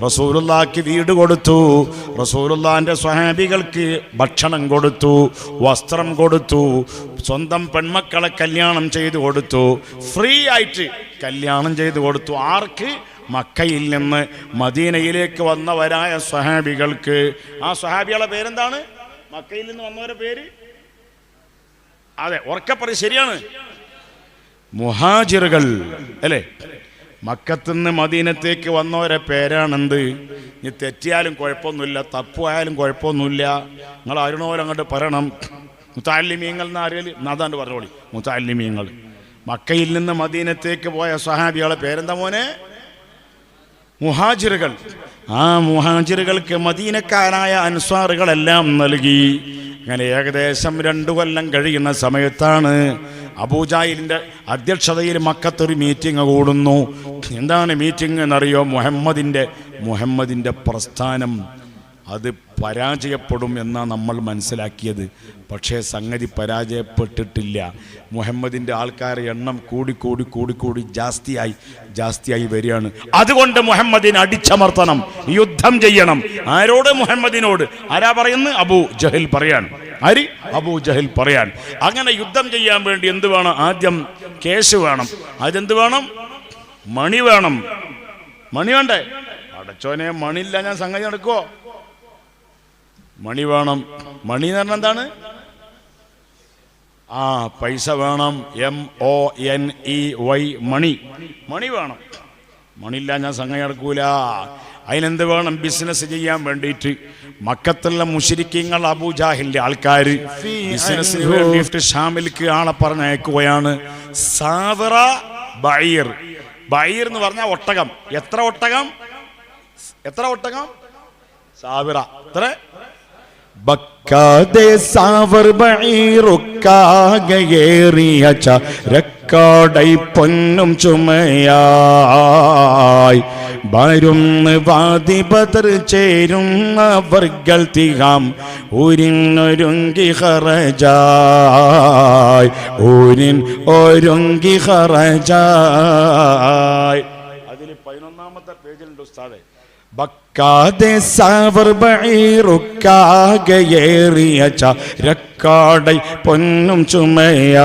റസൂലുള്ളാഹിക്ക് വീട് കൊടുത്തു. റസൂലുള്ളാഹിന്റെ സ്വഹാബികൾക്ക് ഭക്ഷണം കൊടുത്തു, വസ്ത്രം കൊടുത്തു, സ്വന്തം പെൺമക്കളെ കല്യാണം ചെയ്തു കൊടുത്തു. ഫ്രീ ആയിട്ട് കല്യാണം ചെയ്തു കൊടുത്തു. ആർക്ക്? മക്കയിൽ നിന്ന് മദീനയിലേക്ക് വന്നവരായ സ്വഹാബികൾക്ക്. ആ സ്വഹാബികളെ പേരെന്താണ്? മക്കയിൽ നിന്ന് വന്നവരുടെ പേര്? അതെ, ഉറക്കപ്പറ, ശരിയാണ്, മുഹാജിറുകൾ അല്ലേ? മക്കത്തുനിന്ന് മദീനത്തേക്ക് വന്നവരെ പേരാണെന്ത്? ഇനി തെറ്റിയാലും കുഴപ്പമൊന്നുമില്ല, തപ്പുമായാലും കുഴപ്പമൊന്നുമില്ല. നിങ്ങൾ ആരുണോലും അങ്ങോട്ട് പറയണം. മുത്തഅല്ലിമീങ്ങൾ എന്നാരേല് നാദാണ്ട് പറഞ്ഞോളി. മുത്തഅല്ലിമീങ്ങൾ. മക്കയിൽ നിന്ന് മദീനത്തേക്ക് പോയ സ്വഹാബികളെ പേരെന്താ മോനെ? മുഹാജിറുകൾ. ആ മുഹാജിറുകൾക്ക് മദീനക്കാരായ അൻസ്വാറുകളെല്ലാം നൽകി. അങ്ങനെ ഏകദേശം 2 കൊല്ലം കഴിയുന്ന സമയത്താണ് അബൂജാഹിലിന്റെ അധ്യക്ഷതയിൽ മക്കത്തൊരു മീറ്റിംഗ് കൂടുന്നു. എന്താണ് മീറ്റിംഗ് എന്നറിയോ? മുഹമ്മദിന്റെ പ്രസ്ഥാനം അത് പരാജയപ്പെടും എന്നാണ് നമ്മൾ മനസ്സിലാക്കിയത്. പക്ഷേ സംഗതി പരാജയപ്പെട്ടിട്ടില്ല. മുഹമ്മദിന്റെ ആൾക്കാരെ എണ്ണം കൂടി ജാസ്തിയായി വരികയാണ്. അതുകൊണ്ട് മുഹമ്മദിനെ അടിച്ചമർത്തണം, യുദ്ധം ചെയ്യണം. ആരോട്? മുഹമ്മദിനോട്. ആരാ പറയുന്നത്? അബൂ ജഹൽ പറയാണ്. ആര്? അബൂ ജഹൽ പറയാൻ. അങ്ങനെ യുദ്ധം ചെയ്യാൻ വേണ്ടി എന്ത് വേണം? ആദ്യം കേശ് വേണം. അതെന്ത് വേണം? മണി വേണം. മണി വേണ്ടേ? അടച്ചോനെ, മണിയില്ല ഞാൻ സംഗതി നടക്കുവോ? മണി വേണം. മണി എന്ന് പറഞ്ഞാൽ എന്താണ്? പൈസ വേണം. MONEY, മണി വേണം. മണിയില്ല ഞാൻ സംഗതി നടക്കൂല. അതിനെന്ത് വേണം? ബിസിനസ് ചെയ്യാൻ വേണ്ടിയിട്ട് മക്കത്തുള്ള മുശ്രിക്കീങ്ങൾ, അബൂജാഹിലിന്റെ ആൾക്കാർ ബിസിനസ്സിന് വേണ്ടിയിട്ട് ഷാമിലേക്ക് ആളെ പറഞ്ഞയക്കുകയാണ്. സാവറ ബഈർ, ബൈർ എന്ന് പറഞ്ഞാൽ ഒട്ടകം. എത്ര ഒട്ടകം? സാവിറ. എത്ര? ബക്കാതെ സാവർ ബഈറുക്കാകയേറിയ ചരക്കാടൈ പൊന്നും ചുമയായി വരുന്ന് വാദി ബദർ ചേരുന്നവർകൾ തിഹാം ഊരിനൊരുങ്ങി ഖറജായ് ഒരുങ്ങി ഖറജായ്. അതിൽ 11ാമത്തെ പേജിലുണ്ട് ഉസ്താദേ. ബക്കാതെ സാവർ ബഈറുക്കാകയേറിയ ചരക്കാടൈ പൊന്നും ചുമയായി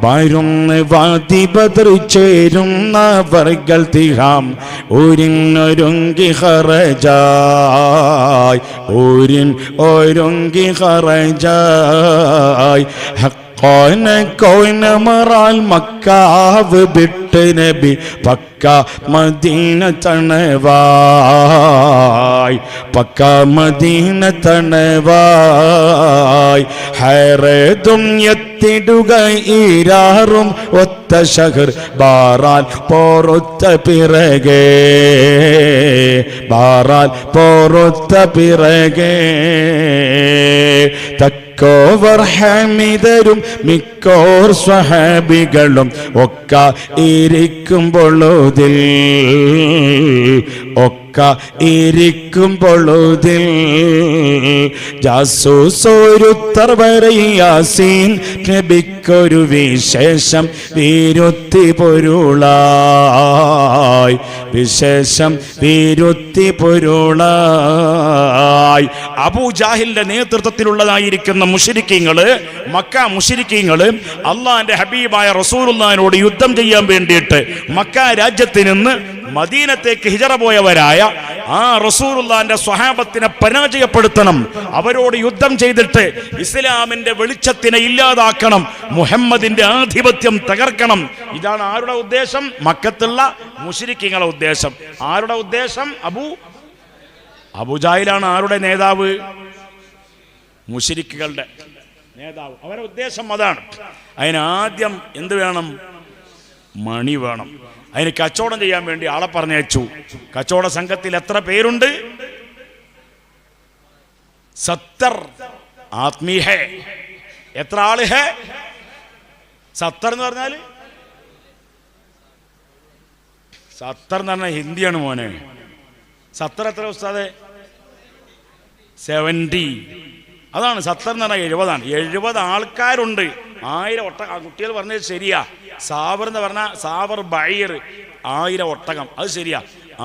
വരുന്ന് വാദി ബദർ ചേരുന്നവർകൾ തിഹാം ഊരിനൊരുങ്ങി ഖറജായ് ഒരുങ്ങി ഖറജായ്. കോനമറാൽ മക്കാവ് വിട്ട് നബി പക്ക മദീന തണവായ് ഹൈറതും എത്തിടുക ഈരാറും ഒത്ത ശഹർ ബാറാൽ പോറൊത്ത പിറകെ തക്കോവർ ഹമിദരും മിക്കോർ സ്വഹാബികളും ഒക്ക ഇരിക്കുമ്പോഴതിൽ ജാസൂസോരുത്തർ വരെ യാസീൻ നബിക്കൊരു വിശേഷം വീരുത്തി പൊരുളായി. അബൂജാഹിലിന്റെ നേതൃത്വത്തിലുള്ളതായിരിക്കുന്ന മുശ്രിക്കീങ്ങള്, മക്ക മുശ്രിക്കീങ്ങള് അള്ളാന്റെ ഹബീബായ റസൂലുള്ളാഹിനോട് യുദ്ധം ചെയ്യാൻ വേണ്ടിയിട്ട് മക്ക രാജ്യത്തിൽ നിന്ന് മദീനത്തേക്ക് ഹിജറ പോയവരായ ആ റസൂലുള്ളാഹിന്റെ സ്വഹാബത്തിനെ പരാജയപ്പെടുത്തണം, അവരോട് യുദ്ധം ചെയ്തിട്ട് ഇസ്ലാമിന്റെ വെളിച്ചത്തിനെ ഇല്ലാതാക്കണം, മുഹമ്മദിന്റെ ആധിപത്യം തകർക്കണം. ഇതാണ് ആരുടെ ഉദ്ദേശം? മക്കത്തുള്ള മുശ്രിക്കീങ്ങളുടെ ഉദ്ദേശം. ആരുടെ ഉദ്ദേശം? അബൂജാഹിലാണ് ആരുടെ നേതാവ്? മുശ്രിക്കുകളുടെ നേതാവ്. അവരുടെ ഉദ്ദേശം അതാണ്. അതിനാദ്യം എന്ത് വേണം? മണി വേണം. അതിന് കച്ചവടം ചെയ്യാൻ വേണ്ടി ആളെ പറഞ്ഞയച്ചു. കച്ചവട സംഘത്തിൽ എത്ര പേരുണ്ട്? 70 ആത്മീ ഹേ. എത്ര ആള് ഹേ? 70 എന്ന് പറഞ്ഞാൽ 70 എന്ന് പറഞ്ഞാൽ ഹിന്ദിയാണ് മോനെ. 70 എത്ര ഉസ്താദേ? 70. അതാണ് 70 എന്ന് പറഞ്ഞാൽ 70 ആണ്. 70 ആൾക്കാരുണ്ട്. 1000 ഒട്ടകം. കുട്ടികൾ പറഞ്ഞത് ശരിയാ. സാവർ എന്ന് പറഞ്ഞാൽ സാവർ ബൈർ 1000 ഒട്ടകം. അത് ശരിയാ.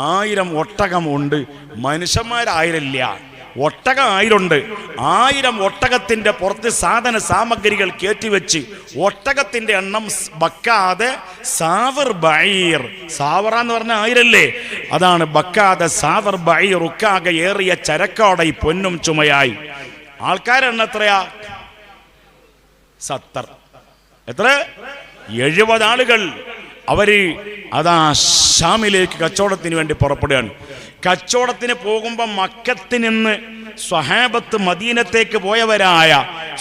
1000 ഒട്ടകം ഉണ്ട്. മനുഷ്യന്മാർ1000 ഇല്ല, ഒട്ടകം 1000 ഉണ്ട്. 1000 ഒട്ടകത്തിന്റെ പുറത്ത് സാധന സാമഗ്രികൾ കയറ്റിവെച്ച് ഒട്ടകത്തിന്റെ എണ്ണം ബക്കാതെ സാവർ ബൈർ. സാവറ എന്ന് പറഞ്ഞാൽ 1000 അല്ലേ? അതാണ് ബക്കാതെ സാവർ ബൈർ ഉക്കാകെ ഏറിയ ചരക്കോടെ പൊന്നും ചുമയായി. ആൾക്കാരെണ്ണം എത്രയാ? 70. എത്ര? 70 ആളുകൾ. അവര് അതാ ഷാമിലേക്ക് കച്ചവടത്തിന് വേണ്ടി പുറപ്പെടുകയാണ്. കച്ചവടത്തിന് പോകുമ്പോൾ മക്കത്തിൽ നിന്ന് സ്വഹാബത്ത് മദീനത്തേക്ക് പോയവരായ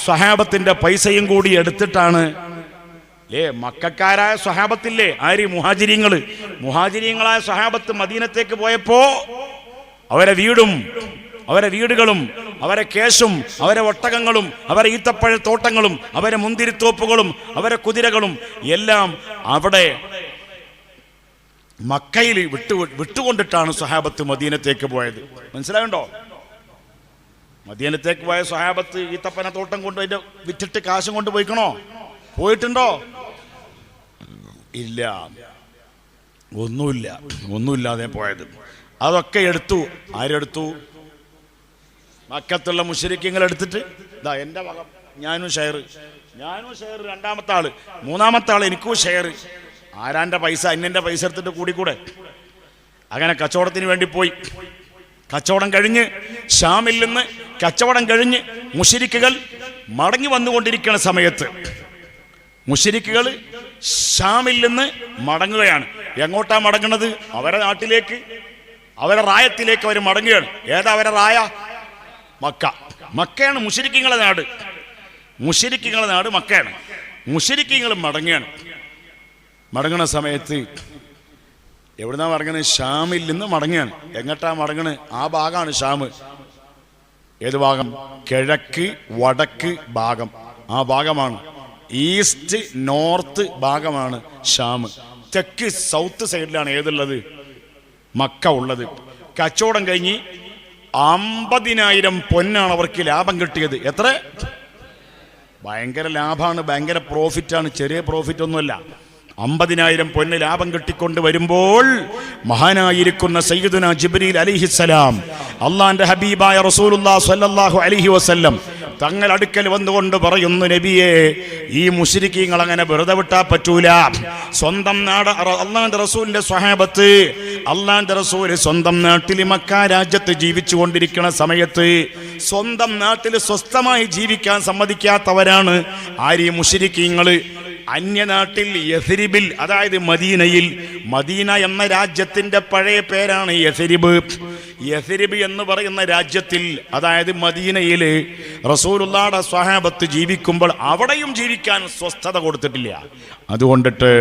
സ്വഹാബത്തിന്റെ പൈസയും കൂടി എടുത്തിട്ടാണ്. മക്കക്കാരായ സ്വഹാബത്തില്ലേ? ആര്? മുഹാജിരീങ്ങളായ സ്വഹാബത്ത് മദീനത്തേക്ക് പോയപ്പോ അവരെ വീടുകളും അവരെ കേശും അവരെ ഒട്ടകങ്ങളും അവരെ ഈത്തപ്പഴ തോട്ടങ്ങളും അവരെ മുന്തിരിത്തോപ്പുകളും അവരെ കുതിരകളും എല്ലാം അവിടെ മക്കയിൽ വിട്ടുകൊണ്ടിട്ടാണ് സ്വഹാബത്ത് മദീനത്തേക്ക് പോയത്. മനസ്സിലായുണ്ടോ? മദീനത്തേക്ക് പോയ സ്വഹാബത്ത് ഈത്തപ്പന തോട്ടം കൊണ്ട് അതിന്റെ വിറ്റിട്ട് കാശും കൊണ്ട് പോയിട്ടുണ്ടോ? ഇല്ല, ഒന്നുമില്ലാതെ പോയത്. അതൊക്കെ എടുത്തു. ആരെടുത്തു? മക്കത്തുള്ള മുശ്രിക്കുകൾ എടുത്തിട്ട് ഇതാ എൻ്റെ വക, ഞാനും ഷെയർ, രണ്ടാമത്തെ ആള്, മൂന്നാമത്തെ ആള് എനിക്കും ഷെയർ. ആരാൻ്റെ പൈസ? അന്യൻ്റെ പൈസ എടുത്തിട്ട് കൂടിക്കൂടെ? അങ്ങനെ കച്ചവടത്തിന് വേണ്ടി പോയി. കച്ചവടം കഴിഞ്ഞ് ഷാമിൽ നിന്ന് കച്ചവടം കഴിഞ്ഞ് മുശ്രിക്കുകൾ മടങ്ങി വന്നുകൊണ്ടിരിക്കുന്ന സമയത്ത് മുശ്രിക്കുകൾ ഷാമിൽ നിന്ന് മടങ്ങുകയാണ്. എങ്ങോട്ടാ മടങ്ങുന്നത്? അവരെ നാട്ടിലേക്ക്, അവരെ റായത്തിലേക്ക് അവർ മടങ്ങുകയാണ്. ഏതാ അവരെ റായ? മക്കയാണ് മുശ്രിക്കുകളുടെ നാട്. മക്കയാണ്. മുശ്രിക്കുകൾ മടങ്ങുകയാണ്. മടങ്ങണ സമയത്ത് എവിടുന്നാ മടങ്ങണത്? ഷാമിൽ നിന്ന് മടങ്ങുകയാണ്. എങ്ങോട്ടാ മടങ്ങണ്? ആ ഭാഗമാണ് ഷാം. ഏത് ഭാഗം? കിഴക്ക് വടക്ക് ഭാഗം. ആ ഭാഗമാണ്. ഈസ്റ്റ് നോർത്ത് ഭാഗമാണ് ഷാം. തെക്ക് സൗത്ത് സൈഡിലാണ് ഏതുള്ളത്? മക്ക ഉള്ളത്. കച്ചവടം കഴിഞ്ഞ് 50,000 പൊന്നാണ് അവർക്ക് ലാഭം കിട്ടിയത്. എത്ര? ഭയങ്കര ലാഭമാണ്, ഭയങ്കര പ്രോഫിറ്റാണ്, ചെറിയ പ്രോഫിറ്റ് ഒന്നുമല്ല. 50,000 പൊന്ന് ലാഭം കിട്ടിക്കൊണ്ട് വരുമ്പോൾ മഹാനായിരിക്കുന്ന സയ്യിദുനാ ജിബ്രീൽ അലൈഹിസ്സലാം, അള്ളാന്റെ ഹബീബായ റസൂലുള്ളാഹി സ്വല്ലല്ലാഹു അലൈഹി വസല്ലം തങ്ങൾ അടുക്കൽ വന്നുകൊണ്ട് പറയുന്നു, നബിയെ, ഈ മുശ്രിക്കീങ്ങൾ അങ്ങനെ വെറുതെ വിട്ടാ പറ്റൂല. സ്വന്തം നാട് അള്ളാന്റെ റസൂലിന്റെ സ്വഹാബത്ത്, അള്ളാന്റെ റസൂല് സ്വന്തം നാട്ടിൽ മക്ക രാജ്യത്ത് ജീവിച്ചു കൊണ്ടിരിക്കുന്ന സമയത്ത് സ്വന്തം നാട്ടിൽ സ്വസ്ഥമായി ജീവിക്കാൻ സമ്മതിക്കാത്തവരാണ് ആര്? മുശ്രിക്കീങ്ങള്. അന്യനാട്ടിൽ യഥരിബിൽ, അതായത് മദീനയിൽ, മദീന എന്ന രാജ്യത്തിന്റെ പഴയ പേരാണ് യഥരിബ്. യഥരിബ് എന്ന് പറയുന്ന രാജ്യത്തിൽ, അതായത് മദീനയിൽ റസൂലുള്ളാഹിയുടെ സ്വഹാബത്ത് ജീവിക്കുമ്പോൾ അവിടെയും ജീവിക്കാൻ സ്വസ്ഥത കൊടുത്തിട്ടില്ല. അതുകൊണ്ടിട്ട്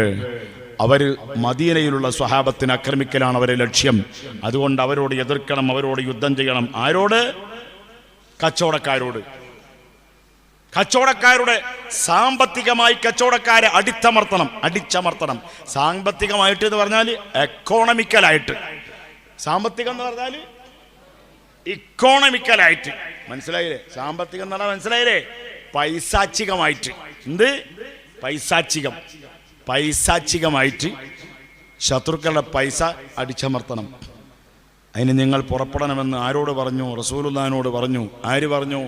അവർ മദീനയിലുള്ള സ്വഹാബത്തിനെ ആക്രമിക്കലാണ് അവരെ ലക്ഷ്യം. അതുകൊണ്ട് അവരോട് എതിർക്കണം, അവരോട് യുദ്ധം ചെയ്യണം. ആരോട്? കച്ചവടക്കാരോട്. കച്ചവടക്കാരുടെ സാമ്പത്തികമായി കച്ചവടക്കാരെ അടിച്ചമർത്തണം. സാമ്പത്തികമായിട്ട് എന്ന് പറഞ്ഞാൽ എക്കോണമിക്കലായിട്ട്. സാമ്പത്തികം എന്ന് പറഞ്ഞാൽ ഇക്കോണമിക്കലായിട്ട്. മനസ്സിലായില്ലേ? സാമ്പത്തികം എന്ന് പറഞ്ഞാൽ മനസ്സിലായില്ലേ? പൈസാച്ചികമായിട്ട്. എന്ത്? പൈസാച്ചികമായിട്ട് ശത്രുക്കളുടെ പൈസ അടിച്ചമർത്തണം. അതിന് നിങ്ങൾ പുറപ്പെടണമെന്ന് ആരോട് പറഞ്ഞു? റസൂലുള്ളാഹിനോട് പറഞ്ഞു. ആര് പറഞ്ഞു?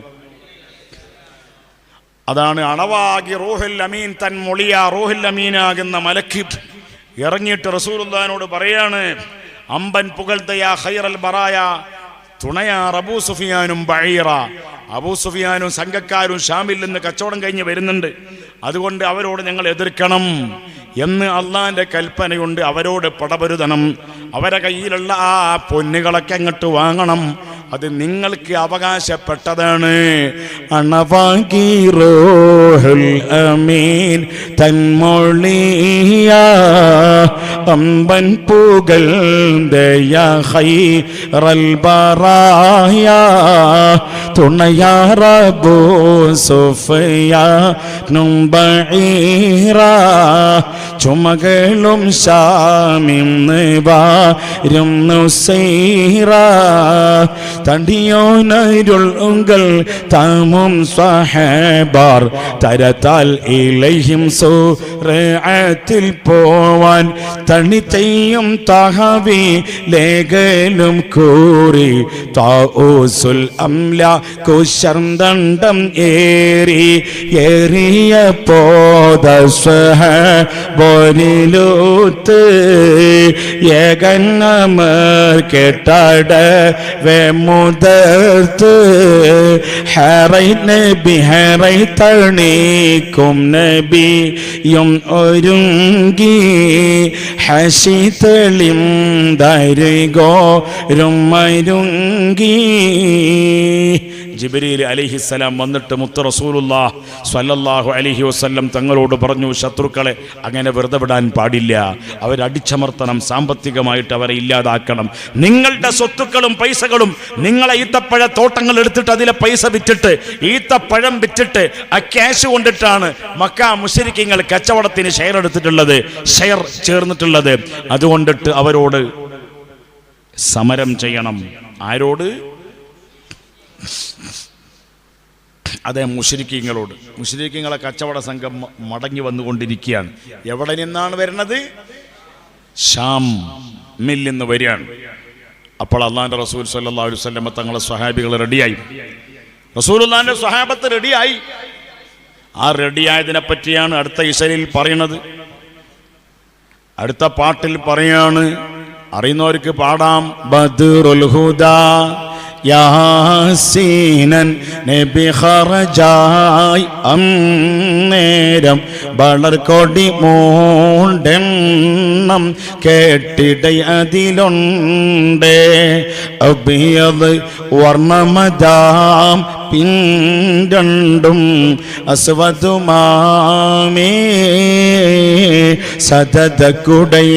അതാണ് അണവാകി റൂഹുൽ അമീൻ തൻ മൊളിയ റൂഹുൽ അമീനാകുന്ന മലക്ക് ഇറങ്ങിയിട്ട് റസൂലുള്ളാഹിനോട് പറയാണ്, അമ്പൻ പുകഴ്ത്തയാ ഖൈറൽ ബറായ, തുണയാർ അബൂ സുഫിയാനും ബഈറ. അബൂ സുഫിയാനും സംഘക്കാരും ഷാമിൽ നിന്ന് കച്ചവടം കഴിഞ്ഞ് വരുന്നുണ്ട്. അതുകൊണ്ട് അവരോട് ഞങ്ങൾ എതിർക്കണം എന്ന് അള്ളാന്റെ കൽപ്പനയുണ്ട്. അവരോട് പടപൊരുതണം. അവരെ കയ്യിലുള്ള ആ പൊന്നുകളൊക്കെ അങ്ങോട്ട് വാങ്ങണം. അത് നിങ്ങൾക്ക് അവകാശപ്പെട്ടതാണ്. അണവാകി റൂഹുൽ അമീൻ തൻമൊളിയ അമ്പൻ പുകഴ്ത്തയ ഖൈറൽ ബറായ, തുണയാർ അബൂ സുഫിയാനും ബഈറ. ചുമകളും ഷാമിന്ന് വാരും നുസൈറ. തടിയോനരുൾ ഉങ്കൾ താമും സ്വഹാബാർ തരത്താൽ ഇലൈഹിം സൂറഅത്തിൽ പോവാൻ. തണിത്തയും തഹവി ലേഖലും കൂറി താഊസുൽ അംല കുശർദണ്ഡം ഏറിയ പോത സ്വഹാബോരിലൂത്ത് ഏകന്നമർ കേട്ടാട മുദർത്ത്. ഹറൈ നബി ഹറൈ തണീക്കും നബിയും ഒരുങ്ങി ഹശി തെളിം ദരിഗോരും മരുങ്ങി. ജിബ്രീൽ അലൈഹിസ്സലാം വന്നിട്ട് മുത്ത് റസൂലുള്ളാഹി സ്വല്ലല്ലാഹു അലൈഹി വസല്ലം തങ്ങളോട് പറഞ്ഞു, ശത്രുക്കളെ അങ്ങനെ വെറുതെ വിടാൻ പാടില്ല. അവരടിച്ചമർത്തണം, സാമ്പത്തികമായിട്ട് അവരെ ഇല്ലാതാക്കണം. നിങ്ങളുടെ സ്വത്തുക്കളും പൈസകളും, നിങ്ങളെ ഈത്തപ്പഴ തോട്ടങ്ങൾ എടുത്തിട്ട് അതിലെ പൈസ വിറ്റിട്ട്, ഈത്തപ്പഴം വിറ്റിട്ട് ആ ക്യാഷ് കൊണ്ടിട്ടാണ് മക്ക മുശ്രിക്കീങ്ങൾ കച്ചവടത്തിന് ഷെയർ എടുത്തിട്ടുള്ളത്, ഷെയർ ചേർന്നിട്ടുള്ളത്. അതുകൊണ്ടിട്ട് അവരോട് സമരം ചെയ്യണം. ആരോട്? അതെ, മുശ്രിക്കീങ്ങളോട്. മുശ്രിക്കീങ്ങളെ കച്ചവട സംഘം മടങ്ങി വന്നുകൊണ്ടിരിക്കുകയാണ്. എവിടെ നിന്നാണ് വരുന്നത്? ഷാമിൽ നിന്ന് വരികയാണ്. അപ്പോൾ അള്ളാന്റെ റസൂൽ സ്വല്ലല്ലാഹു അലൈഹി വസല്ലം തങ്ങളെ സ്വഹാബികൾ റെഡിയായി. റസൂലുള്ളാഹിന്റെ സ്വഹാബത്ത് റെഡിയായി. ആ റെഡിയായതിനെ പറ്റിയാണ് അടുത്ത ഇശലിൽ പറയുന്നത്. അടുത്ത പാട്ടിൽ പറയാണ്, അറിയുന്നവർക്ക് പാടാം. ബദ്റുൽ ഹുദാ യാസീനൻ നബി ഖറജായി അന്നേരം വളർക്കൊടി മൂണ്ടെണ്ണം കേട്ടിട അതിലുണ്ട്. അബിയത് വർണ്ണമദാം പിൻരണ്ടും അസ്വദുമാമേ സതതകുടൈ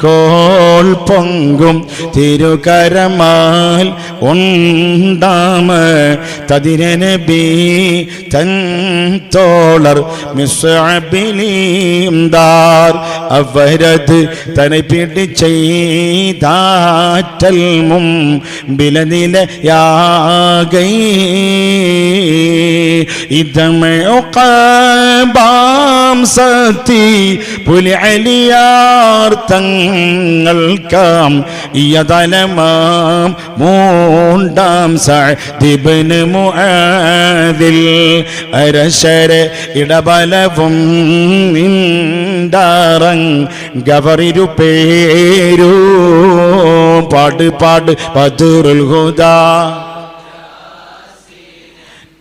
കോൾ പൊങ്കും തിരുകരമാൽ ഉണ്ടാമ തതിരനബി തൻ തോളർ മിസ്അബിലീംദാർ അവരത് തനെ പിടിച്ചെയ്താറ്റൽ മുമ്പിലനിലയാകൈ ഇതമൊക്കാം സത്തി പുലി അലിയാർ തങ്ങൾക്കാം യതലമാം മൂണ്ടാം സഅദിബ്നു മുആദിൽ അരശര ഇടബലവും നിന്താറങ് ഗവറിരു പേരൂ പാട് പാട് ബദറുൽ ഹുദാ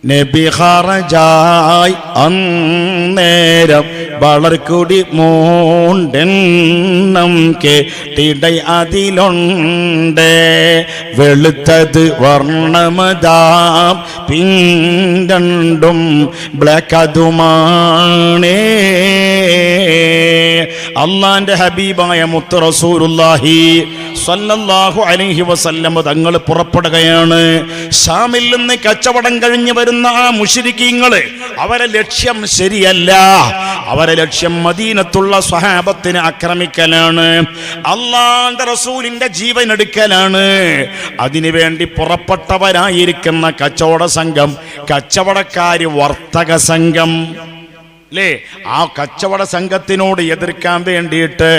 നബി ഖറജായി അന്നേരം വളർക്കുടി മൂണ്ടെണ്ണം കേട്ടിടൈ അതിലുണ്ട് വെളുത്തത് വർണ്ണമതാം പിൻരണ്ടും ബ്ലാക്ക് അതുമാണേ അള്ളാന്റെ ഹബീബായ മുത്ത് റസൂലുള്ളാഹി സ്വല്ലല്ലാഹു അലൈഹി വസല്ലം തങ്ങൾ പുറപ്പെടുകയാണ്. ഷാമിൽ നിന്ന് കച്ചവടം കഴിഞ്ഞു വരുന്ന ആ മുശ്രിക്കീങ്ങള് അവരെ ലക്ഷ്യം ശരിയല്ല. അവരെ ലക്ഷ്യം മദീനത്തുള്ള സ്വഹാബത്തിനെ ആക്രമിക്കലാണ്, അള്ളാന്റെ റസൂലിന്റെ ജീവൻ എടുക്കലാണ്. അതിനുവേണ്ടി പുറപ്പെട്ടവരായിരിക്കുന്ന കച്ചവട സംഘം, കച്ചവടക്കാര്, വർത്തക സംഘം അല്ലേ, ആ കച്ചവട സംഘത്തിനോട് എതിർക്കാൻ വേണ്ടിയിട്ട്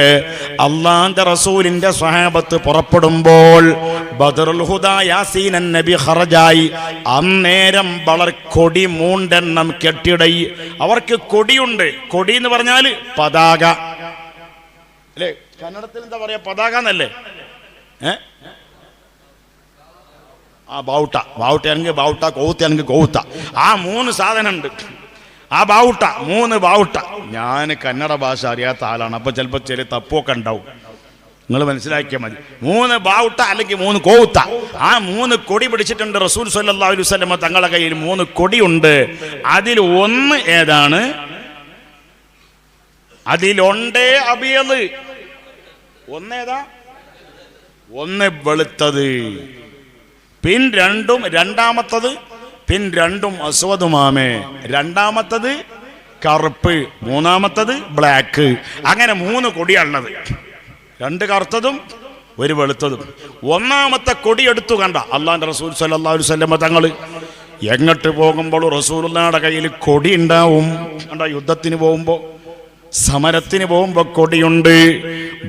അള്ളാന്റെ റസൂലിന്റെ സ്വഹാബത്ത് പുറപ്പെടുമ്പോൾ ബദറുൽ ഹുദാ യാസീൻ നബി ഖറജായി അന്നേരം വളർ കൊടി മൂണ്ടെണ്ണം കെട്ടിടൈ. അവർക്ക് കൊടിയുണ്ട്. കൊടി എന്ന് പറഞ്ഞാൽ പതാക അല്ലേ, കന്നഡത്തിൽ എന്താ പറയാ, പതാക എന്നല്ലേ? ആ ബാവുട്ട, ബാവുട്ടയാണെങ്കിൽ ബാവുട്ട, കൗത്തയാണെങ്കിൽ കൗത്ത. ആ 3 സാധനം ഉണ്ട്. ആ ബാവുട്ട, 3 ബാവുട്ട. ഞാൻ കന്നഡ ഭാഷ അറിയാത്ത ആളാണ്, അപ്പൊ ചിലപ്പോൾ ചില തപ്പൊക്കെ ഉണ്ടാവും. നിങ്ങൾ മനസ്സിലാക്കിയാൽ മതി. 3 ബാവുട്ട അല്ലെങ്കിൽ 3 കോവുത്ത. ആ 3 കൊടി പിടിച്ചിട്ടുണ്ട് റസൂൽ സ്വല്ലല്ലാഹു അലൈഹി വസല്ലം തങ്ങളുടെ കയ്യിൽ 3 കൊടിയുണ്ട്. അതിൽ ഒന്ന് ഏതാണ്? അതിലൊണ്ടേ അബിയത്. ഒന്നേതാ? ഒന്ന് വെളുത്തത്, പിൻ രണ്ടാമത്തത് പിൻ 2 അസ്വദുമാമേ, രണ്ടാമത്തത് കറുപ്പ്, മൂന്നാമത്തത് ബ്ലാക്ക്. അങ്ങനെ 3 കൊടിയുള്ളത്, 2 കറുത്തതും 1 വെളുത്തതും. ഒന്നാമത്തെ കൊടി എടുത്തു കണ്ട അള്ളാന്റെ റസൂൽ സ്വല്ലല്ലാഹു അലൈഹി വസല്ലം തങ്ങൾ എങ്ങോട്ട് പോകുമ്പോൾ റസൂലുള്ളാഹിയുടെ കയ്യിൽ കൊടി ഉണ്ടാവും. കണ്ട, യുദ്ധത്തിന് പോകുമ്പോൾ, സമരത്തിന് പോകുമ്പോ കൊടിയുണ്ട്.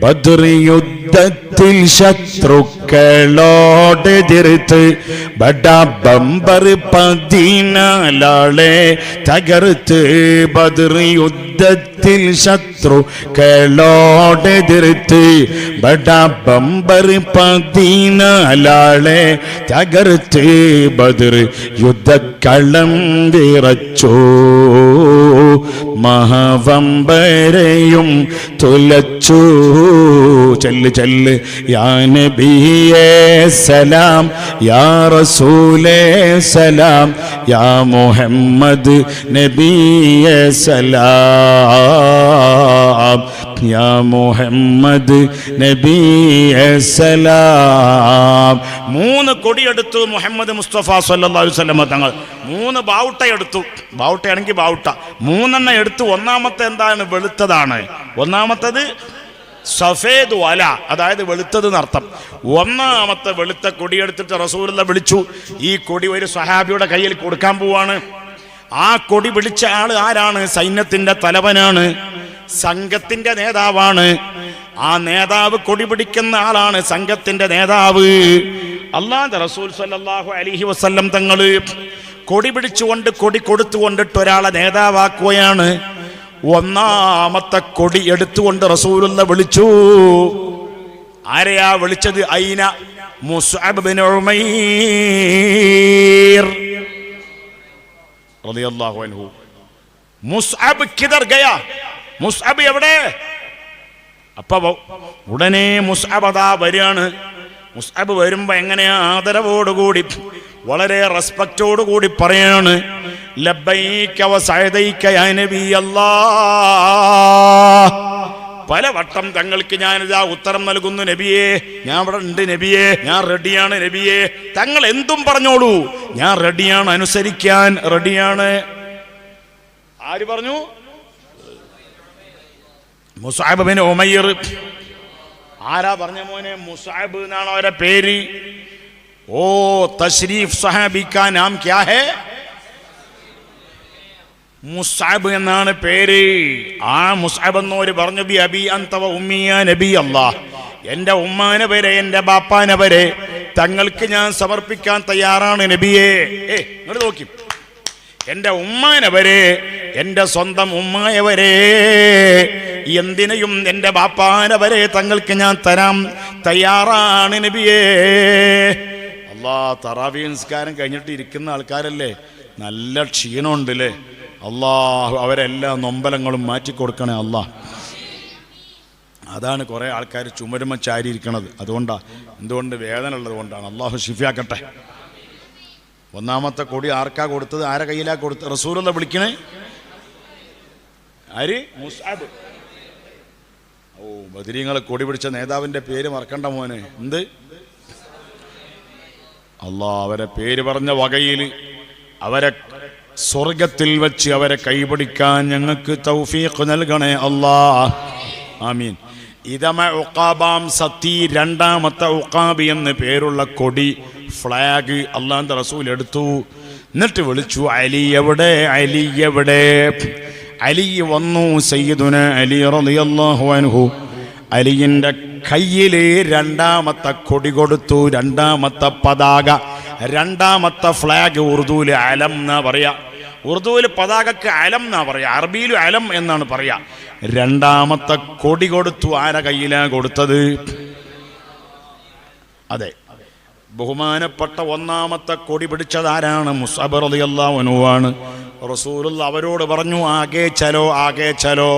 ബദ്ർ യുദ്ധത്തിൽ ശത്രുക്കളോടെതിർത്ത് ബഡാ ബമ്പർ 14 തകർത്ത്. ബദ്ർ യുദ്ധത്തിൽ ശത്രുക്കളോടെതിർത്ത് ബഡാ ബമ്പർ 14 തകർത്ത്. ബദ്ർ യുദ്ധക്കളം വിറച്ചു, മഹാവമ്പരെയും തുലച്ചു. ചൊല്ല് ചൊല്ല് യാ നബിയേ സലാം, യാ റസൂലേ സലാം, യാ മുഹമ്മദ് നബിയേ സലാം, യാ മുഹമ്മദ് നബിയേ സലാം. 3 കൊടിയെടുത്തു മുഹമ്മദ് മുസ്തഫ സ്വല്ലല്ലാഹു അലൈഹി വസല്ലം തങ്ങൾ. 3 ബാവുട്ട എടുത്തു. ബാവുട്ടയാണെങ്കിൽ ബാവുട്ട 3 എടുത്തു. ഒന്നാമത്തെ എന്താണ്? വെളുത്തതാണ്. ഒന്നാമത്തത് സഫേദ് വല, അതായത് വെളുത്തത് എന്നർത്ഥം. ഒന്നാമത്തെ വെളുത്ത കൊടിയെടുത്തിട്ട് റസൂലുള്ളാഹി വിളിച്ചു. ഈ കൊടി ഒരു സ്വഹാബിയുടെ കയ്യിൽ കൊടുക്കാൻ പോവാണ്. ആ കൊടി പിടിച്ച ആള് ആരാണ്? സൈന്യത്തിന്റെ തലവനാണ്, സംഘത്തിന്റെ നേതാവാണ്. ആ നേതാവ് കൊടി പിടിക്കുന്ന ആളാണ്, സംഘത്തിന്റെ നേതാവ്. അല്ലാഹുവിന്റെ റസൂൽ സ്വല്ലല്ലാഹു അലൈഹി വസല്ലം തങ്ങള് കൊടി പിടിച്ചുകൊണ്ട്, കൊടി കൊടുത്തുകൊണ്ടിട്ട് ഒരാളെ നേതാവാക്കുകയാണ്. ഒന്നാമത്തെ കൊടി എടുത്തുകൊണ്ട് റസൂലുള്ളാഹി വിളിച്ചു. ആരെയാ വിളിച്ചത്? ഐന മുസ്അബ് ബിൻ ഉമൈർ റളിയല്ലാഹു അൻഹു. മുസ്അബ് കിദർ ഗയാ? മുസ്അബ് എവിടെ? അപ്പൊ ഉടനെ മുസ്അബ് അതാ വരികയാണ്. മുസ്അബ് വരുമ്പോ എങ്ങനെയാ? ആദരവോടുകൂടി വളരെ റെസ്പെക്റ്റോട് കൂടി പറയാണ്, ലബ്ബൈക വസഅദൈക യാ നബി അല്ലാഹ്. പല വട്ടം തങ്ങൾക്ക് ഞാനിതാ ഉത്തരം നൽകുന്നു നബിയെ, ഞാൻ ഇവിടെ ഉണ്ട് നബിയെ, ഞാൻ റെഡിയാണ് നബിയെ, തങ്ങൾ എന്തും പറഞ്ഞോളൂ, ഞാൻ റെഡിയാണ്, അനുസരിക്കാൻ റെഡിയാണ്. ആര് പറഞ്ഞു? മുസ്അബ് ബിൻ ഉമൈർ. ആരാ പറഞ്ഞ മോനെ? മുസ്അബ് എന്നാണ് അവരുടെ പേര്. ഓ തശ്രീഫ് സഹാബി കാ നാം ക്യാ ഹേ? മുസ്അബ് എന്നാണ് പേര്. ആ മുസ്അബ് എന്നോര് പറഞ്ഞു, ബി അബി അൻത വ ഉമ്മി യാ നബി അല്ലാഹ്, എൻ്റെ ഉമ്മാനെ വരെ എൻ്റെ ബാപ്പാനെ വരെ തങ്ങൾക്ക് ഞാൻ സമർപ്പിക്കാൻ തയ്യാറാണ് നബിയെ. ഇങ്ങോട്ട് നോക്കി, എൻ്റെ ഉമ്മാനെ വരെ, എൻ്റെ സ്വന്തം ഉമ്മായെ വരെ, എന്തിനേയും എൻ്റെ ബാപ്പാനെ വരെ തങ്ങൾക്ക് ഞാൻ തരാം തയ്യാറാണ് നബിയേ. അല്ലാ, തറാവീഹ് നിസ്കാരം കഴിഞ്ഞിട്ട് ഇരിക്കുന്ന ആൾക്കാരല്ലേ, നല്ല ക്ഷീണമുണ്ട് അല്ലേ. അല്ലാഹു അവരെല്ലാ നൊമ്പലങ്ങളും മാറ്റിക്കൊടുക്കണേ അല്ലാ. അതാണ് കുറേ ആൾക്കാർ ചുമരുമ ചാരിയിരിക്കണത്. അതുകൊണ്ടാണ്, എന്തുകൊണ്ട്? വേദന ഉള്ളത് കൊണ്ടാണ്. അള്ളാഹു ശിഫിയാക്കട്ടെ. ഒന്നാമത്തെ കൊടി ആർക്കാ കൊടുത്തത്? ആരെ കയ്യിലാ കൊടുത്തത്? റസൂലുള്ള വിളിക്കണേ ആര്? മുസ്അബ്. ഓ, ബദരീങ്ങളെ കൊടി പിടിച്ച നേതാവിൻ്റെ പേര് മറക്കണ്ട മോനെ. എന്ത്? അല്ലാ, അവരെ പേര് പറഞ്ഞ വകയിൽ അവരെ സ്വർഗത്തിൽ വെച്ച് അവരെ കൈപിടിക്കാൻ ഞങ്ങൾക്ക് തൗഫീഖ് നൽകണേ അല്ലാ. ആമീൻ. ഇതമ ഉഖാബാം സത്തി, രണ്ടാമത്തെ ഉഖാബി എന്ന് പേരുള്ള കൊടി, ഫ്ലാഗ് അല്ലാഹുവിൻ്റെ റസൂൽ എടുത്തു. എന്നിട്ട് വിളിച്ചു, അലി എവിടെ? അലി എവിടെ? അലി വന്നു. സയ്യിദുന അലി റളിയല്ലാഹു അൻഹു അലിയിൻ്റെ കയ്യിൽ രണ്ടാമത്തെ കൊടി കൊടുത്തു, രണ്ടാമത്തെ പതാക, രണ്ടാമത്തെ ഫ്ലാഗ്. ഉറുദുവിൽ അലം എന്നാ പറയാ. ഉറുദുവിൽ പതാകക്ക് അലം എന്നാ പറയാ, അറബിയിൽ അലം എന്നാണ് പറയാ. രണ്ടാമത്തെ കൊടി കൊടുത്തു. ആരെ കയ്യിലാ കൊടുത്തത്? അതെ, ബഹുമാനപ്പെട്ട ഒന്നാമത്തെ കൊടി പിടിച്ചത് ആരാണ്? മുസ്അബ് റളിയല്ലാഹു അൻഹു ആണ്. റസൂലുള്ളാഹി അവരോട് പറഞ്ഞു, ആകെ ചലോ, ആകെ ചലോ,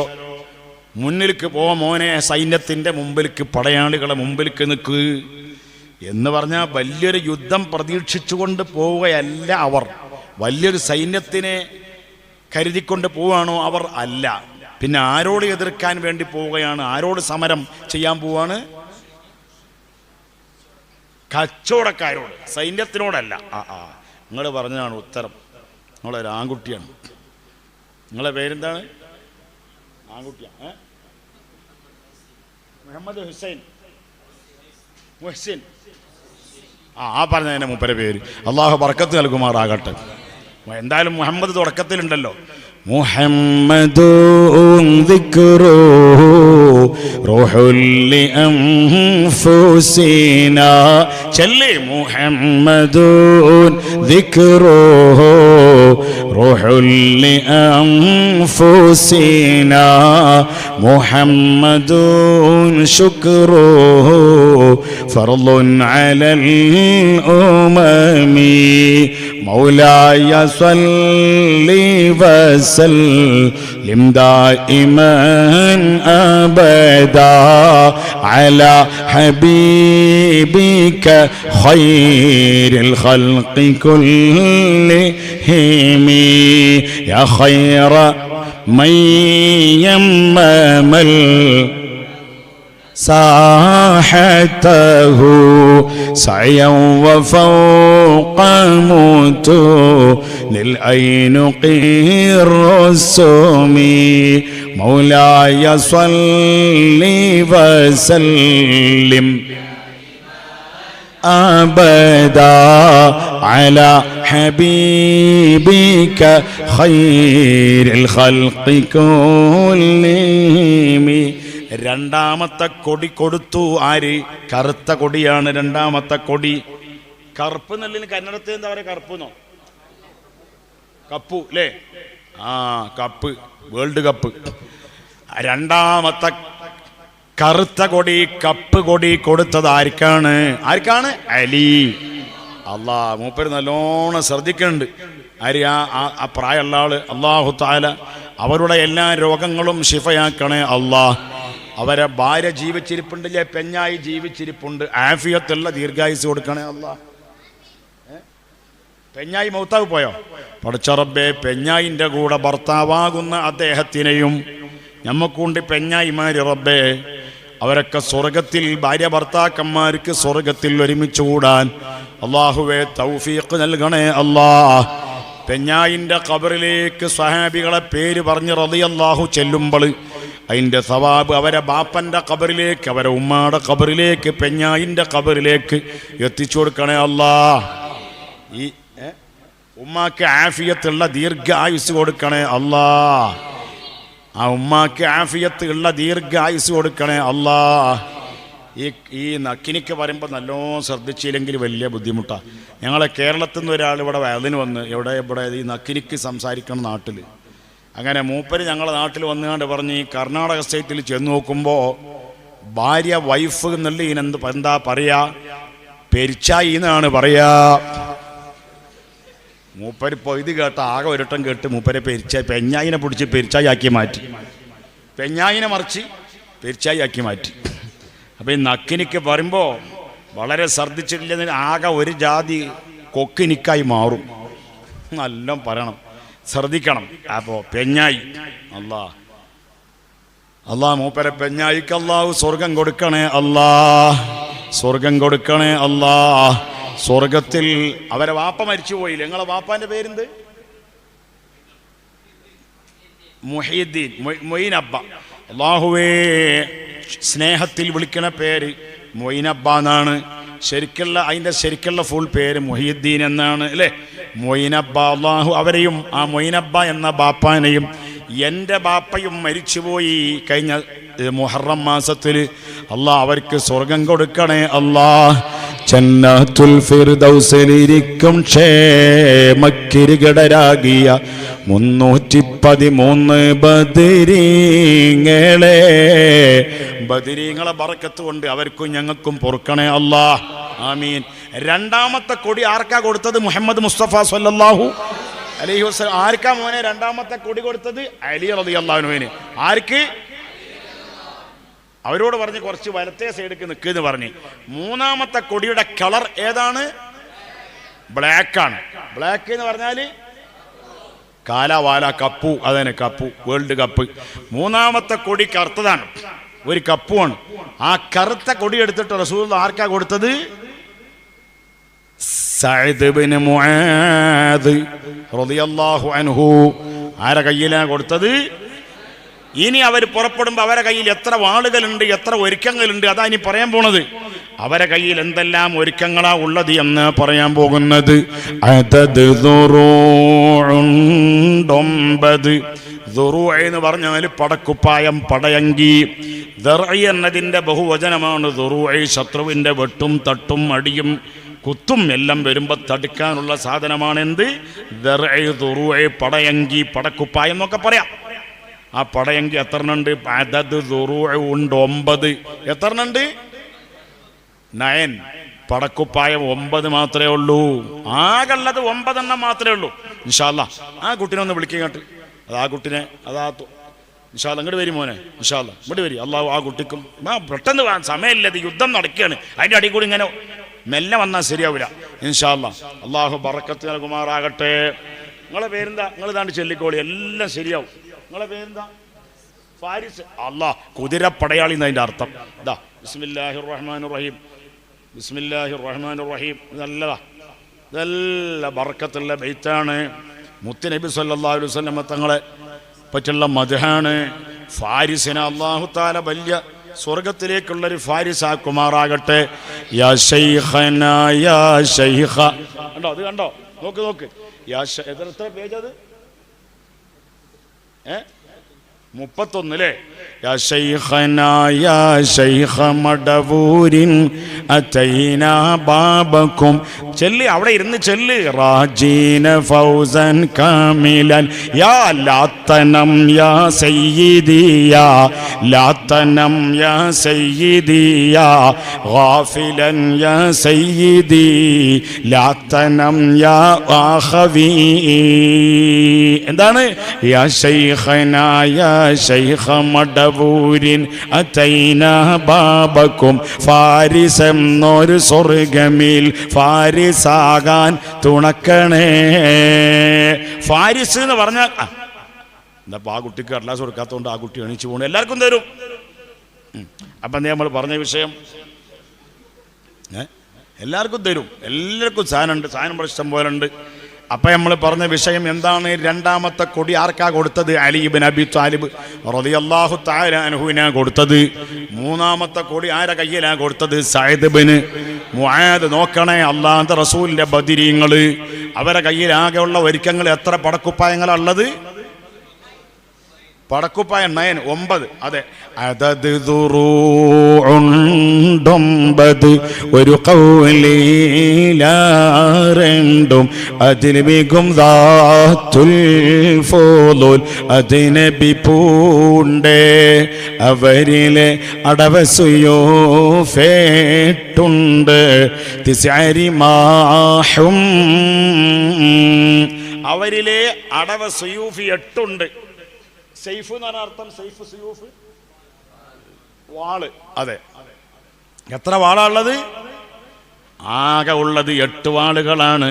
മുന്നിലേക്ക് പോ മോനെ, സൈന്യത്തിൻ്റെ മുമ്പിലേക്ക്, പടയാളികളെ മുമ്പിലേക്ക് നിൽക്ക് എന്ന് പറഞ്ഞാൽ വലിയൊരു യുദ്ധം പ്രതീക്ഷിച്ചുകൊണ്ട് പോവുകയല്ല അവർ. വലിയൊരു സൈന്യത്തിനെ കരുതിക്കൊണ്ട് പോവുകയാണോ അവർ? അല്ല. പിന്നെ ആരോട് എതിർക്കാൻ വേണ്ടി പോവുകയാണ്? ആരോട് സമരം ചെയ്യാൻ പോവാണ്? കച്ചവടക്കാരോട്, സൈന്യത്തിനോടല്ല. നിങ്ങൾ പറഞ്ഞതാണ് ഉത്തരം. നിങ്ങളൊരു ആൺകുട്ടിയാണ്. നിങ്ങളെ പേരെന്താണ്? ആൺകുട്ടിയാണ്. മുഹമ്മദ് ഹുസൈൻ, മുഹ്സിൻ. ആ പറഞ്ഞതിൻ്റെ മൂപ്പരെ പേര്. അള്ളാഹു ബർക്കത്ത് നൽകുമാറാകട്ടെ. എന്തായാലും മുഹമ്മദ് തുടക്കത്തിലുണ്ടല്ലോ. മുഹമ്മദുൻ ദിക്റുഹു റൂഹുൽ ലിഅൻഫുസിനാ. ചൊല്ലി, മുഹമ്മദുൻ ദിക്റുഹു റൂഹുൽ ലിഅൻഫുസിനാ മുഹമ്മദുൻ ശുക്റുഹു ഫർളുൻ അലൽ ഉമമി മൗലായ സ്വല്ലി وسلم دائما أبدا على حبيبك خير الخلق كلهم يا خير من يمم ساحته سعيا وفوق موته للعين قير الرسومي مولاي صل وسلم أبدا على حبيبك خير الخلق كلهم. രണ്ടാമത്തെ കൊടി കൊടുത്തു. ആര്? കറുത്ത കൊടിയാണ് രണ്ടാമത്തെ കൊടി. കറുപ്പ് എന്നല്ല കന്നഡത്തിൽ എന്താ പറയുക? കറുപ്പെന്നോ? കപ്പു അല്ലേ? Cup, world cup. രണ്ടാമത്തെ കറുത്ത കൊടി, കപ്പ് കൊടി കൊടുത്തത് ആർക്കാണ്? ആർക്കാണ്? അലി. അല്ലാ, മൂപ്പര് നല്ലോണം ശ്രദ്ധിക്കുന്നുണ്ട്. ആര്? ആ പ്രായമുള്ള ആള്. അല്ലാഹു തആല അവരുടെ എല്ലാ രോഗങ്ങളും ശിഫയാക്കണേ അല്ലാ. അവരെ ഭാര്യ ജീവിച്ചിരിപ്പുണ്ടില്ലേ? പെഞ്ഞായി ജീവിച്ചിരിപ്പുണ്ട്. ആഫിയത്തുള്ള ദീർഘായുസ് കൊടുക്കണേ അല്ലാ. പെഞ്ഞായി മൗത്താവ് പോയോ? പടച്ച റബ്ബേ, പെഞ്ഞായിൻ്റെ കൂടെ ഭർത്താവാകുന്ന അദ്ദേഹത്തിനെയും ഞമ്മക്കൊണ്ട് പെഞ്ഞായിമാര് റബ്ബേ, അവരൊക്കെ സ്വർഗത്തിൽ ഭാര്യ ഭർത്താക്കന്മാർക്ക് സ്വർഗത്തിൽ ഒരുമിച്ച് കൂടാൻ അള്ളാഹുവേ തൗഫീഖ് നൽകണേ അല്ലാ. പെഞ്ഞായിൻ്റെ ഖബറിലേക്ക് സ്വഹാബികളെ പേര് പറഞ്ഞ് റളിയല്ലാഹു ചെല്ലുമ്പോൾ അതിൻ്റെ സവാബ് അവരെ ബാപ്പൻ്റെ ഖബറിലേക്ക്, അവരെ ഉമ്മാടെ ഖബറിലേക്ക്, പെഞ്ഞായിൻ്റെ ഖബറിലേക്ക് എത്തിച്ചു കൊടുക്കണേ അല്ലാ. ഈ ഉമ്മാക്ക് ആഫിയത്തുള്ള ദീർഘായുസ് കൊടുക്കണേ അല്ലാ. ആ ഉമ്മാക്ക് ആഫിയത്ത് ഉള്ള ദീർഘായുസ് കൊടുക്കണേ അല്ലാ. ഈ നക്കിനിക്ക് വരുമ്പോൾ നല്ലോണം ശ്രദ്ധിച്ചില്ലെങ്കിൽ വലിയ ബുദ്ധിമുട്ടാണ്. ഞങ്ങളെ കേരളത്തിൽ നിന്ന് ഒരാൾ ഇവിടെ വയലിന് വന്ന് ഇവിടെ ഈ നക്കിനിക്ക് സംസാരിക്കണം നാട്ടിൽ. അങ്ങനെ മൂപ്പര് ഞങ്ങളുടെ നാട്ടിൽ വന്നുകൊണ്ട് പറഞ്ഞ് ഈ കർണാടക സ്റ്റേറ്റിൽ ചെന്ന് നോക്കുമ്പോൾ ഭാര്യ വൈഫ് എന്നുള്ള എന്താ പറയാ, പെരിച്ചായി എന്നാണ് പറയാ. മൂപ്പരിപ്പോൾ ഇത് കേട്ട ആകെ ഒരിട്ടം കേട്ട് മൂപ്പരെ പെഞ്ഞായിനെ പിടിച്ച് പെരിച്ചായി ആക്കി മാറ്റി, പെഞ്ഞായിനെ മറിച്ച് പെരിച്ചായി ആക്കി മാറ്റി. അപ്പോൾ ഈ നക്കിനിക്ക് വരുമ്പോൾ വളരെ ശ്രദ്ധിച്ചിട്ടില്ല, ആകെ ഒരു ജാതി കൊക്കിനിക്കായി മാറും. നല്ല പറയണം, ശ്രദ്ധിക്കണം. അപ്പോൾ പെഞ്ഞായി അല്ലാ മൂപ്പരെ പെഞ്ഞായിക്ക് അല്ലാഹു സ്വർഗം കൊടുക്കണേ അല്ലാ, സ്വർഗം കൊടുക്കണേ അല്ലാ. സ്വർഗത്തിൽ അവരെ വാപ്പ മരിച്ചു പോയില്ലേ? നിങ്ങളെ വാപ്പാൻ്റെ പേരെന്ത്? മുഹീദ്ദീൻ, മൊയ്നബ്ബ. അല്ലാഹുവേ, സ്നേഹത്തിൽ വിളിക്കണ പേര് മൊയ്നബ്ബ എന്നാണ്. അതിൻ്റെ ശരിക്കുള്ള ഫുൾ പേര് മുഹീദ്ദീൻ എന്നാണ് അല്ലേ? മൊയ്നബ്ബ. അല്ലാഹു അവരെയും ആ മൊയ്നബ്ബ എന്ന ബാപ്പാനെയും എൻ്റെ ബാപ്പയും മരിച്ചുപോയി കഴിഞ്ഞ മുഹറം മാസത്തിൽ. അല്ലാ അവർക്ക് സ്വർഗം കൊടുക്കണേ അല്ലാ. ജന്നത്തുൽ ഫിർദൗസിലിരിക്കും ക്ഷേമക്കിരികടരാകിയ 313 ബദരീങ്ങളെ, ബദരീങ്ങളെ ബറക്കത്ത് കൊണ്ട് അവർക്കും ഞങ്ങൾക്കും പൊറുക്കണേ അല്ലാ. ആമീൻ. രണ്ടാമത്തെ കൊടി ആർക്കാ കൊടുത്തത്? മുഹമ്മദ് മുസ്തഫ സല്ലല്ലാഹു അലൈഹി വസല്ലം. ആർക്കാ മോനെ രണ്ടാമത്തെ കൊടി കൊടുത്തത്? അലി റളിയല്ലാഹു അൻഹുവിന്. ആർക്ക്? അവരോട് പറഞ്ഞ് കുറച്ച് വലത്തേ സൈഡിലേക്ക് നിൽക്കുമെന്ന് പറഞ്ഞ്. മൂന്നാമത്തെ കൊടിയുടെ കളർ ഏതാണ്? ബ്ലാക്കാണ്. ബ്ലാക്ക് എന്ന് പറഞ്ഞാൽ കാലാവാല കപ്പു, അതന്നെ കപ്പു, വേൾഡ് കപ്പ്. മൂന്നാമത്തെ കൊടി കറുത്തതാണ്, ഒരു കപ്പുമാണ്. ആ കറുത്ത കൊടി എടുത്തിട്ട് റസൂൽ ആർക്കാ കൊടുത്തത്? സഅദ് ഇബ്നു മുആദ് റളിയല്ലാഹു അൻഹു. ആരെ കയ്യിലാണ് കൊടുത്തത്? ഇനി അവർ പുറപ്പെടുമ്പോൾ അവരെ കയ്യിൽ എത്ര വാളുകളുണ്ട്, എത്ര ഒരുക്കങ്ങളുണ്ട്, അതാ ഇനി പറയാൻ പോണത്. അവരെ കയ്യിൽ എന്തെല്ലാം ഒരുക്കങ്ങളാ ഉള്ളത് എന്ന് പറയാൻ പോകുന്നത്. എന്ന് പറഞ്ഞാൽ പടക്കുപ്പായം, പടയങ്കി. ദർഇ എന്നതിൻ്റെ ബഹുവചനമാണ് ദുറൂഇ. ശത്രുവിൻ്റെ വെട്ടും തട്ടും അടിയും കുത്തും എല്ലാം വരുമ്പോൾ തടുക്കാനുള്ള സാധനമാണ് എന്ത്? ദർഇ, ദുറൂഇ, പടയങ്കി, പടക്കുപ്പായം എന്നൊക്കെ പറയാം. ആ പടയങ്കി എത്രണ്ണുണ്ട്? അദദ് ദുറൂഇ ഉണ്ട് 9. എത്രണ്ണുണ്ട്? 9. പടക്കുപ്പായം 9 മാത്രമേ ഉള്ളൂ. ആകെയുള്ളത് 9 എണ്ണം മാത്രമേ ഉള്ളൂ. ഇൻഷാ അല്ലാ ആ കുട്ടീനെ ഒന്ന് വിളിക്കങ്ങോട്ട്. അത് ആ കുട്ടീനെ അതാ ഇൻഷാ അല്ലാ ഇങ്ങോട്ട് വരും മോനെ. ഇൻഷാ അല്ലാ ഇങ്ങോട്ട് വരും. അള്ളാഹു ആ കുട്ടിക്കും പെട്ടെന്ന് സമയമില്ലത്, യുദ്ധം നടക്കുകയാണ്. അതിൻ്റെ അടി കൂടി ഇങ്ങനെ മെല്ലെ വന്നാൽ ശരിയാവില്ല. ഇൻഷാ അല്ലാ അള്ളാഹു ബറക്കത്ത് നൽകുമാറാകട്ടെ. നിങ്ങളെ പേരെന്താ? നിങ്ങൾ ഇതാണ്ട് ചൊല്ലിക്കോളി, എല്ലാം ശരിയാവും. നിങ്ങളെ പേരെന്താ? ഫാരിസ്. അല്ലാഹ് കുതിരപ്പടയാളി എന്നതിൻ്റെ അർത്ഥം. ഇതാ ബിസ്മില്ലാഹിർ റഹ്മാനിർ റഹീം, ബിസ്മില്ലാഹിർ റഹ്മാനിർ റഹീം. നല്ലതാ, നല്ല ബർക്കത്തുള്ള ബൈത്താണ്. മുത്തുനബി സല്ലല്ലാഹു അലൈഹി വസല്ലം തങ്ങളെ പറ്റുള്ള മദ്ഹാണ്. ഫാരിസിനെ അല്ലാഹു തആല വലിയ സ്വർഗത്തിലേക്കുള്ളൊരു ഫാരിസാക്കുമാറാകട്ടെ. യാ ശൈഖനാ യാ ശൈഖ. കണ്ടോ? അത് കണ്ടോ? നോക്ക്. എത്ര പേജ് അത്? 31 അല്ലേ? യാ ശൈഖനാ യാ ശൈഖ മടവൂരിൻ അതൈനാ ബാബക്കും. ചെല്ല്, അവിടെ ഇരുന്ന് ചെല്ല്. റാജീന ഫൗസൻ കാമിലൻ യാ ലാത്തനം യാ സയ്യിദി യാ ലാത്തനം യാ സയ്യിദി യാ ഗാഫിലൻ യാ സയ്യിദി ലാത്തനം യാ ആഖവി. എന്താണ്? യാ ശൈഖനാ യാ ശൈഖ മടവൂരിൻ അതൈന ബാബക്കും ഫാരിസ് എന്നൊരു സ്വർഗമിൽ ഫാരിസാകാൻ തുണക്കണേ. ഫാരിസ് എന്ന് പറഞ്ഞാൽ എന്താ ആ കുട്ടിക്ക് കടലാസ് കൊടുക്കാത്തതുകൊണ്ട് ആ കുട്ടി എണീച്ചു പോകണം, എല്ലാവർക്കും തരും. അപ്പം നമ്മൾ പറഞ്ഞ വിഷയം എല്ലാവർക്കും തരും, എല്ലാവർക്കും സാധനമുണ്ട്, സാധനം ഇഷ്ടം പോലെ ഉണ്ട്. അപ്പം നമ്മൾ പറഞ്ഞ വിഷയം എന്താണ്? രണ്ടാമത്തെ കൊടി ആർക്കാ കൊടുത്തത്? അലി ഇബ്നു അബി ത്വാലിബ് റളിയല്ലാഹു തആല അൻഹുവിനാ കൊടുത്തത്. മൂന്നാമത്തെ കൊടി ആരെ കയ്യിലാ കൊടുത്തത്? സഅദ് ഇബ്നു മുആദ്. നോക്കണേ, അല്ലാഹുവിന്റെ റസൂലിന്റെ ബദരീങ്ങൾ, അവരെ കയ്യിലാകെയുള്ള ഒരുക്കങ്ങൾ എത്ര പടക്കുപ്പായങ്ങളാ ഉള്ളത്? പടക്കുപ്പായ 9. അതെ, അതത് ദുറൂഉണ്ടൊമ്പത് ഒരു ഖൗലിലാരണ്ടും അതിൽ മികും ദാത്തുൽ ഫൂലുൽ അതിനബി പൂണ്ടേ അവരിലെ അടവസുയോഫേട്ടുണ്ട് തിസ്അരിമാഹും അവരിലെ അടവ സുയൂഫി 8 ഉണ്ട്. സൈഫ് എന്ന് പറഞ്ഞ അർത്ഥം സൈഫ് സുയൂഫ് വാള്. അതെ, എത്ര വാളുള്ളത്? ആകെ ഉള്ളത് 8 വാളുകളാണ്.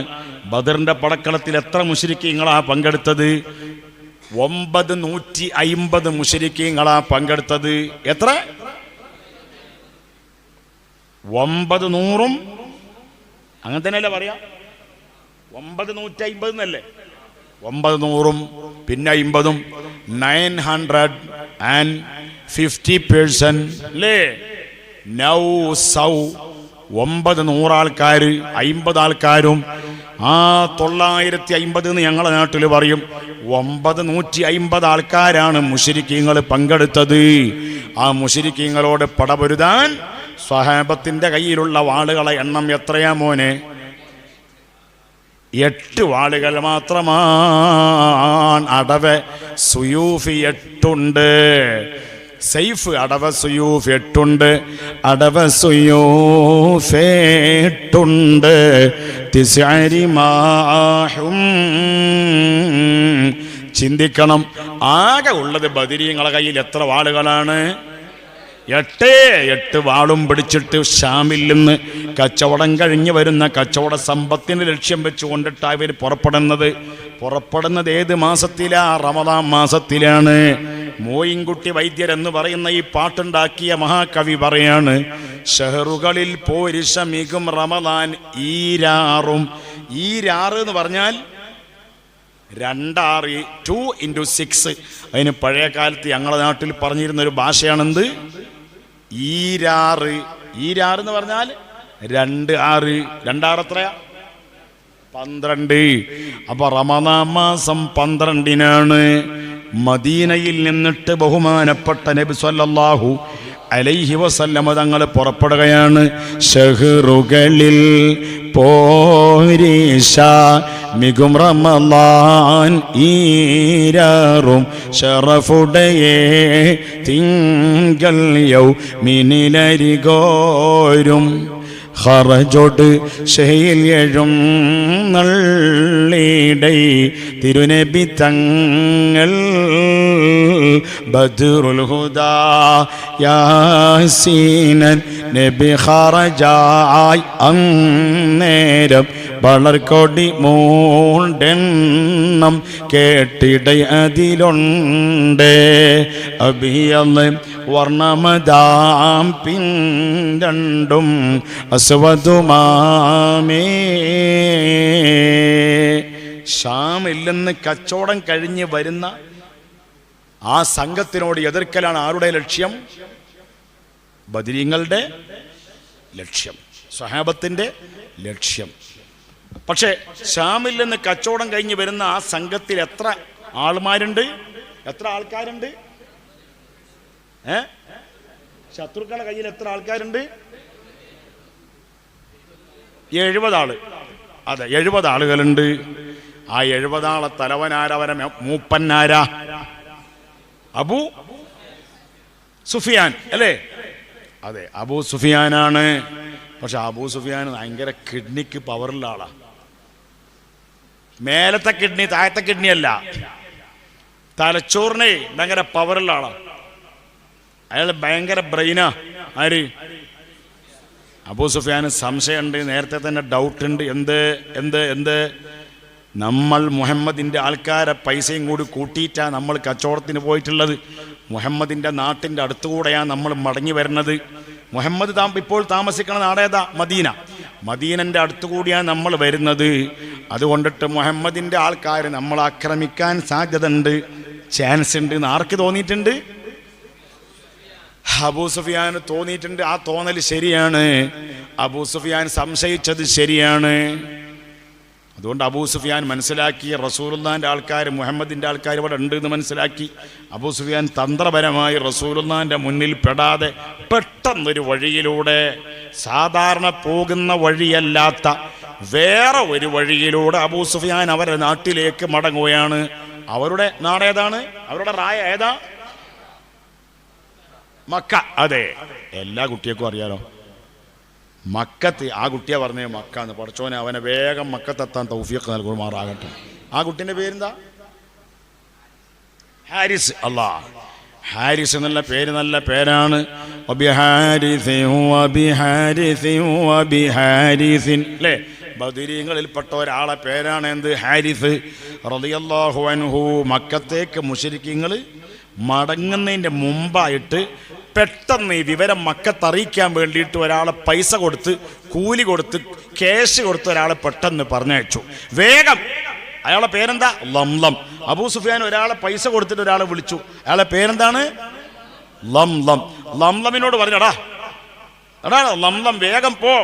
ബദറിന്റെ പടക്കളത്തിൽ എത്ര മുശ്രിക്കീങ്ങളാ പങ്കെടുത്തത്? 950 മുശ്രിക്കീങ്ങളാ പങ്കെടുത്തത്. എത്ര? 900 അങ്ങനെ തന്നെയല്ലേ പറയാ? 950 എന്നല്ലേ? 900 പിന്നെ 50 950% അല്ലേ? 900 ആൾക്കാർ, 50 ആൾക്കാരും. 950 എന്ന് ഞങ്ങളുടെ നാട്ടിൽ പറയും. 950 ആൾക്കാരാണ് മുശ്രിക്കീങ്ങൾ പങ്കെടുത്തത്. ആ മുശ്രിക്കീങ്ങളോട് പടപൊരുതാൻ സ്വഹാബത്തിന്റെ കയ്യിലുള്ള വാളുകളെ എണ്ണം എത്രയാ മോനെ? 8 വാളുകൾ മാത്രമാണ്. അടവ സുയൂഫ് 8 ഉണ്ട്. സൈഫ് അടവ സുയൂഫ് 8 ഉണ്ട്. അടവ സുയൂഫ് 8 ഉണ്ട്. തിസ്അരിമാഹും. ചിന്തിക്കണം, ആകെ ഉള്ളത് ബദരീങ്ങളെ കയ്യിൽ എത്ര വാളുകളാണ്? 8 വാളും പിടിച്ചിട്ട് ഷാമിൽ നിന്ന് കച്ചവടം കഴിഞ്ഞ് വരുന്ന കച്ചവട സമ്പത്തിന് ലക്ഷ്യം വെച്ചുകൊണ്ടിട്ട് അവർ പുറപ്പെടുന്നത് ഏത് മാസത്തിലാ? റമദാൻ മാസത്തിലാണ്. മോയിൻകുട്ടി വൈദ്യർ എന്ന് പറയുന്ന ഈ പാട്ടുണ്ടാക്കിയ മഹാകവി പറയാണ്, ഷഹറുകളിൽ പോരിശമികും റമദാൻ ഈരാറും. ഈരാറ് എന്ന് പറഞ്ഞാൽ 2 2 × 6. അതിന് പഴയ കാലത്ത് ഞങ്ങളുടെ നാട്ടിൽ പറഞ്ഞിരുന്നൊരു ഭാഷയാണെന്ത്? ഈരാറ്. ഈരാറ് എന്ന് പറഞ്ഞാൽ 2 6. 2 6 എത്രയാ? 12. അപ്പൊ റമദാൻ മാസം 12-നാണ് മദീനയിൽ നിന്നിട്ട് ബഹുമാനപ്പെട്ട നബി സല്ലല്ലാഹു അലൈഹി വസല്ലമ തങ്ങൾ പുറപ്പെടുകയാണ്. ഷഹറുകളിൽ പോരീശ മികും റമളാൻ ഈരാറും ഷറഫുടയേ തിങ്കൾ യൗമിനിലരികോരും ഖറജോട് ഷഹയിൽ എഴുന്നള്ളിടൈ തിരുനബി തങ്ങൾ ബദ്റുൽ ഹുദാ യാസീനൻ നബി ഖറജായി അന്നേരം വളർക്കൊടി മൂണ്ടെണ്ണം കേട്ടിടൈ അതിലുണ്ട് അബിയന്ന് വർണ്ണമതാം പിൻരണ്ടും അസ്വദുമാമേ. ഷാമില്ലെന്ന് കച്ചവടം കഴിഞ്ഞ് വരുന്ന ആ സംഘത്തിനോട് എതിർക്കലാണ് ആരുടെ ലക്ഷ്യം? ബദരീങ്ങളുടെ ലക്ഷ്യം, സ്വഹാബത്തിന്റെ ലക്ഷ്യം. പക്ഷേ ഷാമിൽ നിന്ന് കച്ചവടം കഴിഞ്ഞ് വരുന്ന ആ സംഘത്തിൽ എത്ര ആൾമാരുണ്ട്? എത്ര ആൾക്കാരുണ്ട്? ശത്രുക്കളുടെ കയ്യിൽ എത്ര ആൾക്കാരുണ്ട്? 70 ആള്. അതെ, 70 ആളുകളുണ്ട്. ആ 70 ആളെ തലവനാരവരെ മൂപ്പന്നാരാ? അബൂ സുഫിയാൻ അല്ലേ? അതെ, അബൂ സുഫിയാനാണ്. പക്ഷെ അബൂ സുഫിയാൻ ഭയങ്കര കിഡ്നിക്ക് പവറുള്ള ആളാ. മേലത്തെ കിഡ്നി, താഴത്തെ കിഡ്നി അല്ല. തലച്ചോറിനെ ഭയങ്കര പവറുള്ള ആളാണ്. അയാൾ ഭയങ്കര ബ്രെയിനാ. ആര്? അബൂ സുഫിയാന് സംശയമുണ്ട്, നേരത്തെ തന്നെ ഡൗട്ട് ഉണ്ട്. എന്ത് നമ്മൾ മുഹമ്മദിൻ്റെ ആൾക്കാരെ പൈസയും കൂടി കൂട്ടിയിട്ടാണ് നമ്മൾ കച്ചവടത്തിന് പോയിട്ടുള്ളത്. മുഹമ്മദിൻ്റെ നാട്ടിൻ്റെ അടുത്തുകൂടെയാണ് നമ്മൾ മടങ്ങി വരുന്നത്. മുഹമ്മദ് ഇപ്പോൾ താമസിക്കുന്ന നാടേതാ? മദീന. മദീനൻ്റെ അടുത്തുകൂടിയാണ് നമ്മൾ വരുന്നത്. അതുകൊണ്ടിട്ട് മുഹമ്മദിൻ്റെ ആൾക്കാർ നമ്മൾ ആക്രമിക്കാൻ സാധ്യത ഉണ്ട്, ചാൻസ് ഉണ്ട് എന്ന് ആർക്ക് തോന്നിയിട്ടുണ്ട്? അബൂ സുഫിയാന് തോന്നിയിട്ടുണ്ട്. ആ തോന്നൽ ശരിയാണ്. അബൂ സുഫിയാൻ സംശയിച്ചത് ശരിയാണ്. അതുകൊണ്ട് അബൂ സുഫിയാൻ മനസ്സിലാക്കി റസൂലുള്ളാഹിൻ്റെ ആൾക്കാർ, മുഹമ്മദിൻ്റെ ആൾക്കാർ ഇവിടെ ഉണ്ട് എന്ന് മനസ്സിലാക്കി. അബൂ സുഫിയാൻ തന്ത്രപരമായി റസൂലുള്ളാഹിൻ്റെ മുന്നിൽ പെടാതെ പെട്ടെന്നൊരു വഴിയിലൂടെ, സാധാരണ പോകുന്ന വഴിയല്ലാത്ത വേറെ ഒരു വഴിയിലൂടെ അബൂ സുഫിയാൻ അവരുടെ നാട്ടിലേക്ക് മടങ്ങുകയാണ്. അവരുടെ നാടേതാണ്? അവരുടെ റായ ഏതാ? മക്ക. അതെ, എല്ലാ കുട്ടികൾക്കും അറിയാലോ മക്കത്ത്. ആ കുട്ടിയെ പറഞ്ഞേ മക്കാന്ന്. പഠിച്ചോനെ അവനെ വേഗം മക്കത്തെത്താൻ തൗഫീഖ് നൽകുമാറാകട്ടെ. ആ കുട്ടീൻ്റെ പേരെന്താ? ഹാരിസ്. അല്ലാ, ഹാരിസ് എന്നുള്ള പേര് നല്ല പേരാണ്. അല്ലേ? ബദരീങ്ങളിൽപ്പെട്ട ഒരാളെ പേരാണ് എന്ത്? ഹാരിസ് റളിയല്ലാഹു അൻഹു. മക്കത്തേക്ക് മുശ്രിക്കീങ്ങൾ മടങ്ങുന്നതിൻ്റെ മുമ്പായിട്ട് പെട്ടെന്ന് ഈ വിവരം മക്കത്തറിയിക്കാൻ വേണ്ടിയിട്ട് ഒരാളെ പൈസ കൊടുത്ത്, കൂലി കൊടുത്ത്, ക്യാഷ് കൊടുത്ത് ഒരാളെ പെട്ടെന്ന് പറഞ്ഞയച്ചു. വേഗം. അയാളെ പേരെന്താ? ലംലം. അബൂ സുഫിയാൻ ഒരാളെ പൈസ കൊടുത്തിട്ട് ഒരാളെ വിളിച്ചു. അയാളെ പേരെന്താണ്? ലംലം. ലംലമിനോട് പറഞ്ഞടാ ലംലം വേഗം പോ,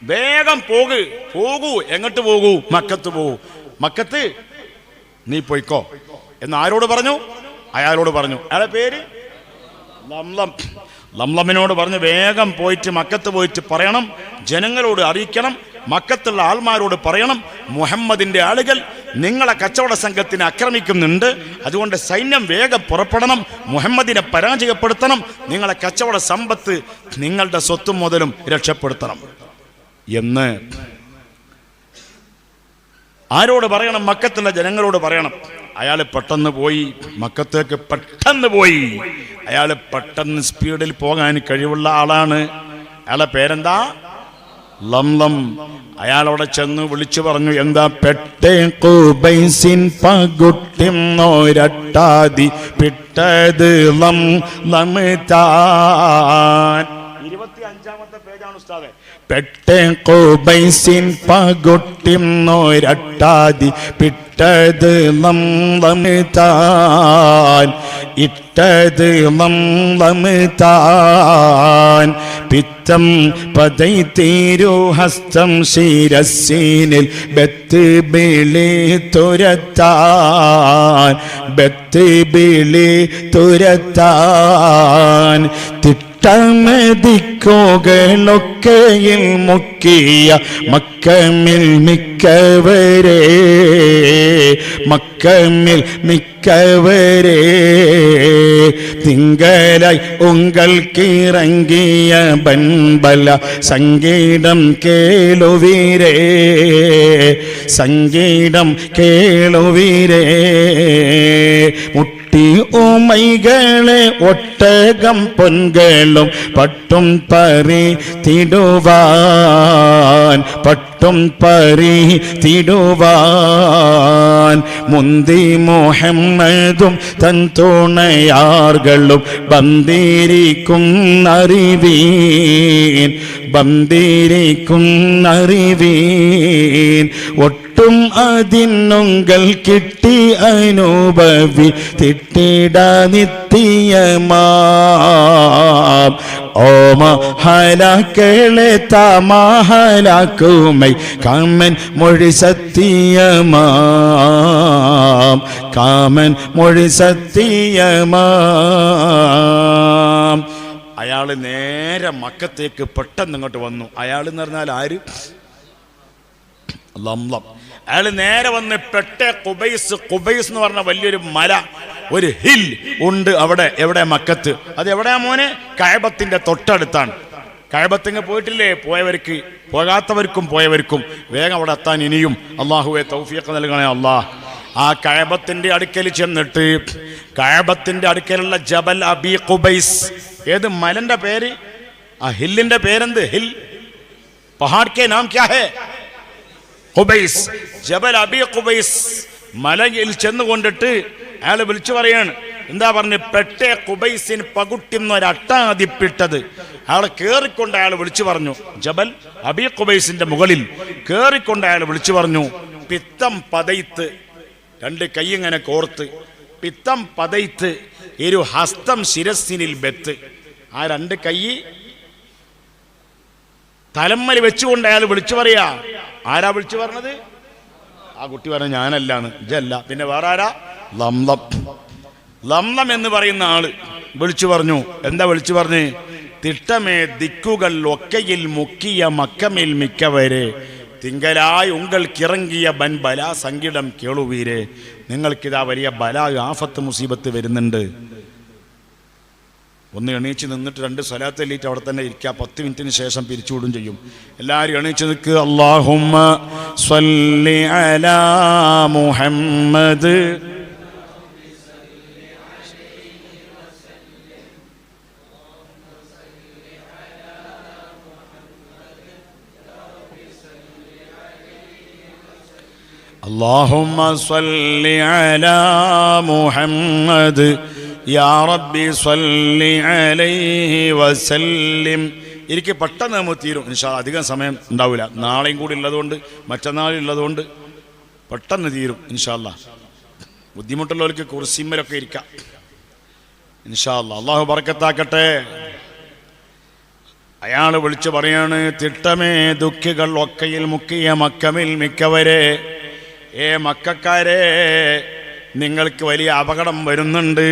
വേഗം പോകൂ. എങ്ങോട്ട് പോകൂ? മക്കത്ത് പോകൂ. മക്കത്ത് നീ പോയിക്കോ എന്ന് ആരോട് പറഞ്ഞു? അയാളോട് പറഞ്ഞു. അയാളെ പേര് ലംലം. ലംലമിനോട് പറഞ്ഞു വേഗം പോയിട്ട് മക്കത്ത് പോയിട്ട് പറയണം, ജനങ്ങളോട് അറിയിക്കണം, മക്കത്തുള്ള ആൾമാരോട് പറയണം, മുഹമ്മദിൻ്റെ ആളുകൾ നിങ്ങളെ കച്ചവട സംഘത്തിനെ ആക്രമിക്കുന്നുണ്ട്. അതുകൊണ്ട് സൈന്യം വേഗം പുറപ്പെടണം, മുഹമ്മദിനെ പരാജയപ്പെടുത്തണം, നിങ്ങളെ കച്ചവട സമ്പത്ത്, നിങ്ങളുടെ സ്വത്തും മുതലും രക്ഷപ്പെടുത്തണം എന്ന് ആരോട് പറയണം? മക്കത്തുള്ള ജനങ്ങളോട് പറയണം. അയാൾ പെട്ടെന്ന് പോയി, മക്കത്തേക്ക് പെട്ടെന്ന് പോയി. അയാൾ പെട്ടെന്ന് സ്പീഡിൽ പോകാൻ കഴിവുള്ള ആളാണ്. അയാളെ പേരെന്താ? ലംലം. അയാളവിടെ ചെന്ന് വിളിച്ചു പറഞ്ഞു, എന്താ? പെട്ടേ ഖുബൈസിൻ പകുട്ടിന്നോരട്ടാതി പിട്ടത് ലംലമിതാൻ. 25-ാമത്തെ പേജാണ് ഉസ്താദേ. പെട്ടേ ഖുബൈസിൻ പകുട്ടിന്നോരട്ടാതി പിട്ടത് ലംലമിതാൻ. ഇട്ടത് ലംലമിതാൻ. പിത്തം പതൈതീരു ഹസ്തം ശിരസ്സീനിൽ ബത്ത് ബിളി തുരത്താൻ. ബത്ത് ബിളി തുരത്താൻ. തിട്ടമതിക്കോകളൊക്കെയിൽ മുക്കിയ മക്കമിൽ മിക്കവരെ, മക്കമിൽ മിക്കവരെ തിങ്കളായി ഉങ്ങൾക്കിറങ്ങിയ ബൻബല സംഗീതം കേളുവീരേ, സംഗീതം കേളുവീരേ. മുട്ടി ഉമൈകളെ ഒട്ടകം പൊൻകളും പട്ടും പറി തിടുവാൻ, പട്ടും പറി തിടുവാൻ. മുന്തി മുഹമ്മദും തൻ തുണയാർകളും ബന്ദിരിക്കും അറിവീൻ, ബന്ദിരിക്കും അറിവീൻ. ഒട്ടും അതിനുങ്ങൾ കിട്ടി അനുഭവി തിട്ടിട നിത്യമാം. ഓമ ഹലാക്കളെ തമഹലാക്കുമൈ കാമൻ മൊഴി സത്യമാം, കാമൻ മൊഴി സത്യമാം. അയാൾ നേരെ മക്കത്തേക്ക് പെട്ടെന്ന് ഇങ്ങോട്ട് വന്നു. അയാൾ എന്ന് പറഞ്ഞാൽ ആര്? ലംലം. അയാൾ നേരെ വന്ന് പെട്ടെ ഖുബൈസ്. ഖുബൈസ് എന്ന് പറഞ്ഞ വലിയൊരു മല, ഒരു ഹിൽ ഉണ്ട് അവിടെ. എവിടെ? മക്കത്ത്. അത് എവിടെയാ മോനെ? കഅബത്തിന്റെ തൊട്ടടുത്താണ്. കഅബത്തിങ്ങ് പോയിട്ടില്ലേ? പോയവർക്ക്, പോകാത്തവർക്കും പോയവർക്കും വേഗം അവിടെ എത്താൻ ഇനിയും അള്ളാഹുവെ തൗഫീഖ് നൽകണേ അല്ലാഹ്. ആ കഅബത്തിന്റെ അടുക്കൽ ചെന്നിട്ട് കഅബത്തിന്റെ അടുക്കലുള്ള ജബൽ അബി ഖുബൈസ്, ഏത് മലന്റെ പേര്? ആ ഹില്ലിന്റെ പേരെന്ത്? ഹിൽ പഹാഡ് കെ നാം ക്യാ ഹേ? ഖുബൈസ്. ജബൽ അബി ഖുബൈസ് മലയിൽ ചെന്നുകൊണ്ടിട്ട് അയാൾ വിളിച്ചു പറയാണ്. എന്താ പറഞ്ഞു? പെട്ടെ ഖുബൈസിന് പകുട്ടുന്ന ഒരട്ടാതിപ്പിട്ടത്. അയാൾ കേറിക്കൊണ്ട് അയാൾ വിളിച്ചു പറഞ്ഞു. ജബൽ അബി ഖുബൈസിന്റെ മുകളിൽ കേറിക്കൊണ്ട് അയാൾ വിളിച്ചു പറഞ്ഞു, പിത്തം പതയ്ത്ത്, രണ്ട് കൈ ഇങ്ങനെ കോർത്ത്, പിത്തം പതയ്ത്ത് ഒരു ഹസ്തം ശിരസിനിൽ ബെത്ത്. ആ രണ്ട് കൈ തലമ്മൽ വെച്ചുകൊണ്ട് അയാൾ വിളിച്ചു പറയാ. ആരാ വിളിച്ചു പറഞ്ഞത്? ആ കുട്ടി പറഞ്ഞു ഞാനല്ലാന്ന്. ഇജല്ല, പിന്നെ വേറെ ആരാ? ലംലം. ലംലം എന്ന് പറയുന്ന ആള് വിളിച്ചു പറഞ്ഞു. എന്താ വിളിച്ചു പറഞ്ഞ്? തിട്ടമേ ദിക്കുകൾ ഒക്കയിൽ മുക്കിയ മക്കമിൽ മിക്കവരെ തിങ്കലായി ഉങ്ങൾക്കിറങ്ങിയ ബൻ ബലാ സങ്കിടം കേളുവീരെ. നിങ്ങൾക്കിതാ വലിയ ബലാ ആഫത്ത് മുസീബത്ത് വരുന്നുണ്ട്. ഒന്ന് എണീച്ച് നിന്നിട്ട് 2 സ്വലാത്ത് ചൊല്ലിയിട്ട് അവിടെ തന്നെ ഇരിക്കുക. 10 മിനിറ്റിന് ശേഷം പിരിച്ചുവിടും ചെയ്യും. എല്ലാവരും എണീച്ച് നിൽക്കുക. അല്ലാഹുമ്മ സ്വല്ലി അലാ മുഹമ്മദ് اللهم صل على محمد يا ربي صل عليه وسلم. എനിക്ക് പെട്ടെന്ന് നമ്മൾ തീരും ഇൻഷാ അല്ലാഹ്. അധികം സമയം ഉണ്ടാവില്ല. നാളെയും കൂടി ഉള്ളതുകൊണ്ട്, മറ്റന്നാളുള്ളതുകൊണ്ട് പെട്ടെന്ന് തീരും ഇൻഷാ അല്ലാഹ്. ബുദ്ധിമുട്ടുള്ളവർക്ക് കുർസിമ്മലൊക്കെ ഇരിക്കാം ഇൻഷാ അല്ലാഹ്. അള്ളാഹു ബർക്കത്താക്കട്ടെ. അയാൾ വിളിച്ചു പറയാണ്, തിട്ടമേ ദുഃഖികൾ ഒക്കയിൽ മുക്കിയ മക്കമിൽ മിക്കവരെ, ഏ മക്കാരെ, നിങ്ങൾക്ക് വലിയ അപകടം വരുന്നുണ്ട്.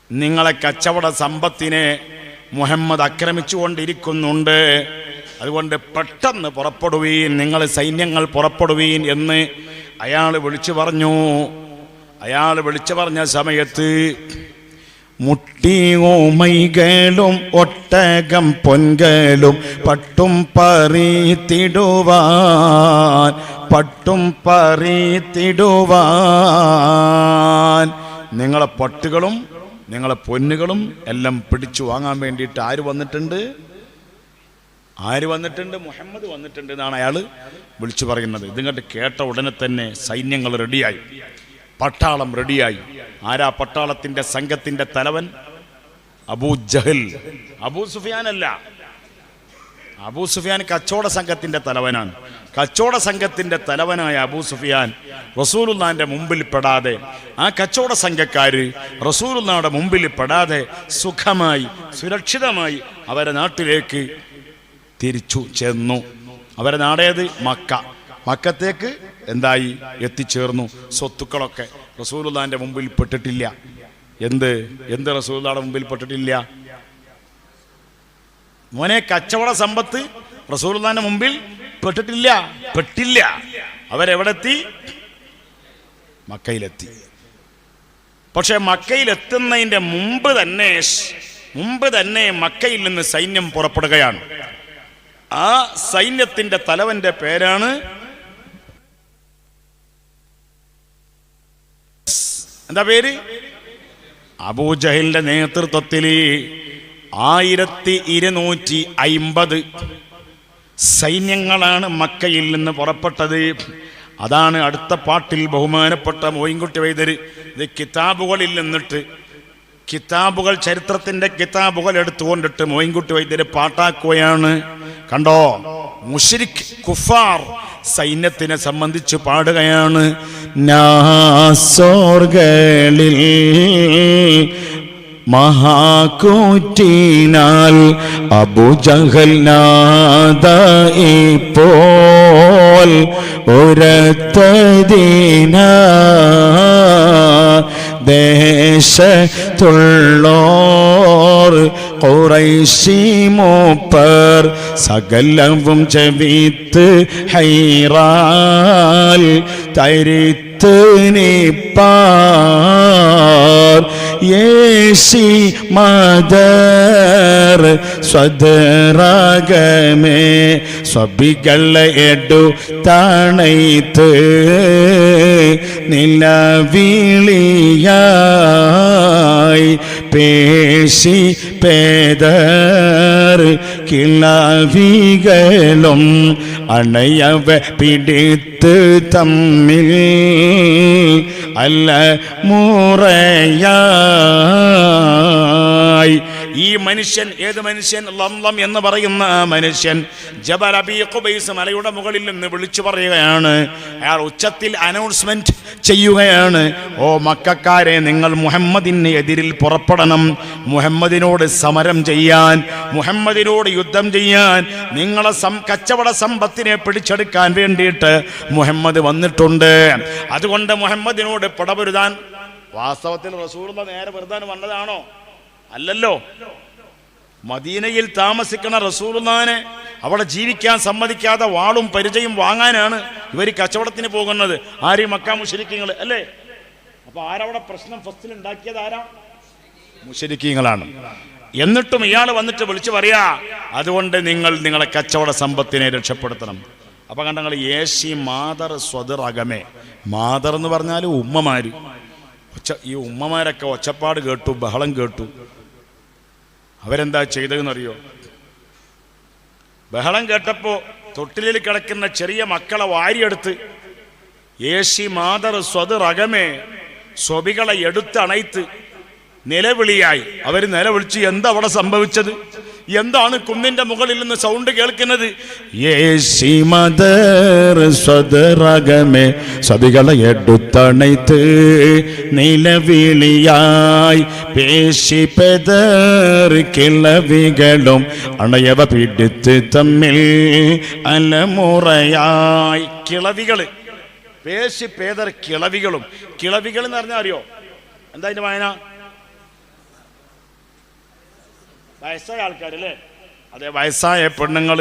നിങ്ങളെ കച്ചവട സമ്പത്തിനെ മുഹമ്മദ് ആക്രമിച്ചുകൊണ്ടിരിക്കുന്നുണ്ട്. അതുകൊണ്ട് പെട്ടെന്ന് പുറപ്പെടുവീൻ, നിങ്ങൾ സൈന്യങ്ങൾ പുറപ്പെടുവീൻ എന്ന് അയാൾ വിളിച്ചു പറഞ്ഞു. അയാൾ വിളിച്ചു പറഞ്ഞ സമയത്ത് മുട്ടിയോമൈകളും ഒട്ടകം പൊൻകളും പട്ടും പറിത്തിടുവാൻ, പട്ടും പറിത്തിടുവാൻ, നിങ്ങളെ പട്ടുകളും നിങ്ങളെ പൊന്നുകളും എല്ലാം പിടിച്ചു വാങ്ങാൻ വേണ്ടിയിട്ട് ആര് വന്നിട്ടുണ്ട്? ആര് വന്നിട്ടുണ്ട്? മുഹമ്മദ് വന്നിട്ടുണ്ട് എന്നാണ് അയാൾ വിളിച്ചു പറയുന്നത്. ഇതിങ്ങോട്ട് കേട്ട ഉടനെ തന്നെ സൈന്യങ്ങൾ റെഡിയായി, പട്ടാളം റെഡിയായി. ആരാ പട്ടാളത്തിന്റെ സംഘത്തിന്റെ തലവൻ? അബൂ ജഹൽ. അബൂ സുഫിയാൻ അല്ല. അബൂ സുഫിയാൻ കച്ചവട സംഘത്തിന്റെ തലവനാണ്. കച്ചവട സംഘത്തിന്റെ തലവനായ അബൂ സുഫിയാൻ റസൂലുള്ളാഹിന്റെ മുമ്പിൽ പെടാതെ, ആ കച്ചവട സംഘക്കാര് റസൂലുള്ളാഹിയുടെ മുമ്പിൽ പെടാതെ സുഖമായി സുരക്ഷിതമായി അവരെ നാട്ടിലേക്ക് തിരിച്ചു ചെന്നു. അവരെ നാടേത്? മക്ക. മക്കത്തേക്ക് എന്തായി? എത്തിച്ചേർന്നു. സ്വത്തുക്കളൊക്കെ റസൂലുള്ളാഹിന്റെ മുമ്പിൽ പെട്ടിട്ടില്ല. എന്ത് റസൂലുള്ളാഹിയുടെ മുമ്പിൽ പെട്ടിട്ടില്ല? മോനെ, കച്ചവട സമ്പത്ത് റസൂലുള്ളാഹിന്റെ മുമ്പിൽ പെട്ടില്ല. അവരെവിടെത്തി? മക്കയിലെത്തി. പക്ഷെ മക്കയിലെത്തുന്നതിന്റെ മുമ്പ് തന്നെ മക്കയിൽ നിന്ന് സൈന്യം പുറപ്പെടുകയാണ്. ആ സൈന്യത്തിന്റെ തലവന്റെ പേരാണ് എന്താ പേര്? അബൂജഹലിന്റെ നേതൃത്വത്തിൽ 1250 സൈന്യങ്ങളാണ് മക്കയിൽ നിന്ന് പുറപ്പെട്ടത്. അതാണ് അടുത്ത പാട്ടിൽ ബഹുമാനപ്പെട്ട മോയിൻകുട്ടി വൈദ്യർ ഇത് കിതാബുകളിൽ നിന്നിട്ട് ചരിത്രത്തിന്റെ കിതാബുകൾ എടുത്തുകൊണ്ടിട്ട് മോയിൻകുട്ടി വൈദ്യർ പാട്ടാക്കുകയാണ്. കണ്ടോ, മുശ്രിക് കുഫാർ സൈന്യത്തിനെ സംബന്ധിച്ച് പാടുകയാണ്. നാസോർകളിൽ മഹാകൂറ്റിനാൽ അബൂജഹൽ നാദായിപ്പോൾ ഒരത്തദീന ദേശത്തുള്ളോർ ഖുറൈശി മൂപ്പർ സകലവും ചെവിത്ത് ഹൈറാൽ തരിത്ത് നിപ്പാർ യേശി മദർ സ്വദരാഗമേ സ്വബികളെ എടുത്തണൈത്ത് നിലവിളിയായി പേശി പേദർ കിളവികളും അണയവ പിടിത്ത് തമ്മിൽ അല്ല മുറയായി. ഈ മനുഷ്യൻ, ഏത് മനുഷ്യൻ? ലംലം എന്ന് പറയുന്ന ആ മനുഷ്യൻ ജബൽ അബീ ഖുബൈസ് മലയുടെ മുകളിൽ നിന്ന് വിളിച്ചു പറയുകയാണ്. അയാൾ ഉച്ചത്തിൽ അനൗൺസ്മെന്റ് ചെയ്യുകയാണ്. ഓ മക്കക്കാരെ, നിങ്ങൾ മുഹമ്മദിന് എതിരിൽ പുറപ്പെടണം. മുഹമ്മദിനോട് സമരം ചെയ്യാൻ, മുഹമ്മദിനോട് യുദ്ധം ചെയ്യാൻ, നിങ്ങളെ കച്ചവട സമ്പത്തിനെ പിടിച്ചെടുക്കാൻ വേണ്ടിയിട്ട് മുഹമ്മദ് വന്നിട്ടുണ്ട്. അതുകൊണ്ട് മുഹമ്മദിനോട് പടപൊരുതാൻ. വാസ്തവത്തിൽ റസൂലുള്ളാഹി നേരെ വെറുതെ വന്നതാണോ? അല്ലല്ലോ. മദീനയിൽ താമസിക്കുന്ന റസൂലുള്ളാഹിനെ അവിടെ ജീവിക്കാൻ സമ്മതിക്കാതെ വാളും പരിചയം വാങ്ങാനാണ് ഇവർ കച്ചവടത്തിന് പോകുന്നത്. ആര്? മക്ക മുശ്രിക്കീങ്ങൾ അല്ലേ? അപ്പൊ ആരവിടെ പ്രശ്നം ഫസ്റ്റിൽ ഉണ്ടാക്കിയത്? ആരാ? മുശ്രിക്കീങ്ങളാണ്. എന്നിട്ടും ഇയാൾ വന്നിട്ട് വിളിച്ചു പറയാ, അതുകൊണ്ട് നിങ്ങൾ നിങ്ങളെ കച്ചവട സമ്പത്തിനെ രക്ഷപ്പെടുത്തണം. അപ്പൊ കണ്ടങ്ങൾ യേശി മാതർ സ്വദറകമേ. മാതർ എന്ന് പറഞ്ഞാൽ ഉമ്മമാര്. ഈ ഉമ്മമാരൊക്കെ ഒച്ചപ്പാട് കേട്ടു, ബഹളം കേട്ടു. അവരെന്താ ചെയ്തതെന്നറിയോ? ബഹളം കേട്ടപ്പോ തൊട്ടിലിൽ കിടക്കുന്ന ചെറിയ മക്കളെ വാരിയെടുത്ത് യേശി മാതർ സ്വദറകമേ, സ്വബികളെ എടുത്തണൈത്ത് നിലവിളിയായി. അവർ നിലവിളിച്ച് എന്താ അവിടെ സംഭവിച്ചത്? എന്താണ് കുന്നിന്റെ മുകളിൽ നിന്ന് സൗണ്ട് കേൾക്കുന്നത്? യേശി മദർ സ്വദറകമേ സ്വബികളെ എടുത്തണൈത്ത് നിലവിളിയായി പേശി പെദർ കിളവികളും അണയവ പിടിത്ത് തമ്മിൽ അലമുറയായി. കിളവികള്, പേശി പേദർ കിളവികളും. കിളവികൾ എന്ന് പറഞ്ഞാൽ അറിയോ എന്താ അതിന്റെ വായന? വയസ്സായ ആൾക്കാരല്ലേ? അതെ, വയസ്സായ പെണ്ണുങ്ങൾ.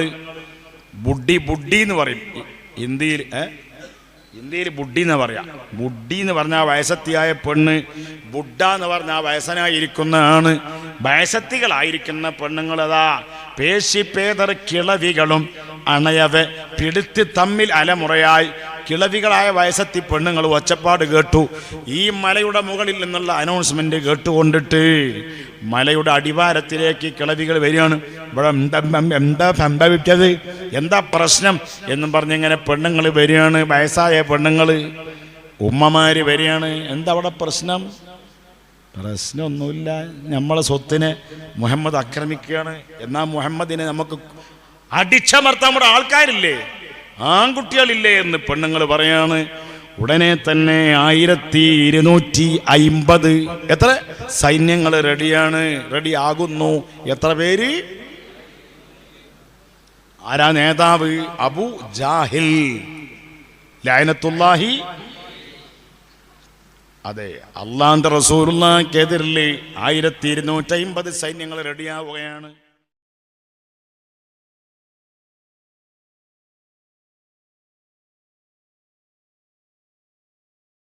ബുഡ്ഡി, ബുഡ്ഡി എന്ന് പറയും ഹിന്ദിയിൽ. ഹിന്ദിയിൽ ബുഡ്ഡി എന്ന് പറയാം. ബുഡ്ഡി എന്ന് പറഞ്ഞാൽ വയസ്സത്തിയായ പെണ്ണ്, ബുഡ്ഡ എന്ന് പറഞ്ഞാൽ വയസ്സനായിരിക്കുന്ന ആണ്. വയസ്സത്തികളായിരിക്കുന്ന പെണ്ണുങ്ങൾ അതാ പേശി പേദർ കിളവികളും അണയവ പിടുത്ത് തമ്മിൽ അലമുറയായി. കിളവികളായ വയസ്സത്തി പെണ്ണുങ്ങൾ ഒച്ചപ്പാട് കേട്ടു. ഈ മലയുടെ മുകളിൽ നിന്നുള്ള അനൗൺസ്മെന്റ് കേട്ടുകൊണ്ടിട്ട് മലയുടെ അടിവാരത്തിലേക്ക് കിളവികൾ വരികയാണ്. ഇവിടെ എന്താ സംഭവിച്ചത്, എന്താ പ്രശ്നം എന്നും പറഞ്ഞിങ്ങനെ പെണ്ണുങ്ങൾ വരികയാണ്. വയസ്സായ പെണ്ണുങ്ങൾ, ഉമ്മമാര് വരികയാണ്. എന്താ അവിടെ പ്രശ്നം? പ്രശ്നമൊന്നുമില്ല, നമ്മളെ സ്വത്തിനെ മുഹമ്മദ് ആക്രമിക്കുകയാണ്. എന്നാൽ മുഹമ്മദിനെ നമുക്ക് അടിച്ചമർത്താൻ നമ്മുടെ ആൾക്കാരില്ലേ, ആൺകുട്ടികളില്ലേ എന്ന് പെണ്ണുങ്ങൾ പറയാണ്. ഉടനെ തന്നെ 1250 എത്ര സൈന്യങ്ങൾ റെഡിയാണ്, റെഡി ആകുന്നു. എത്ര പേര്? ആരാ നേതാവ്? അബൂ ജാഹിൽ ലഅനത്തുല്ലാഹി. അതെ, അല്ലാഹുവിന്റെ റസൂലുള്ളാഹിക്കെതിരിൽ 1250 സൈന്യങ്ങൾ റെഡിയാവുകയാണ്.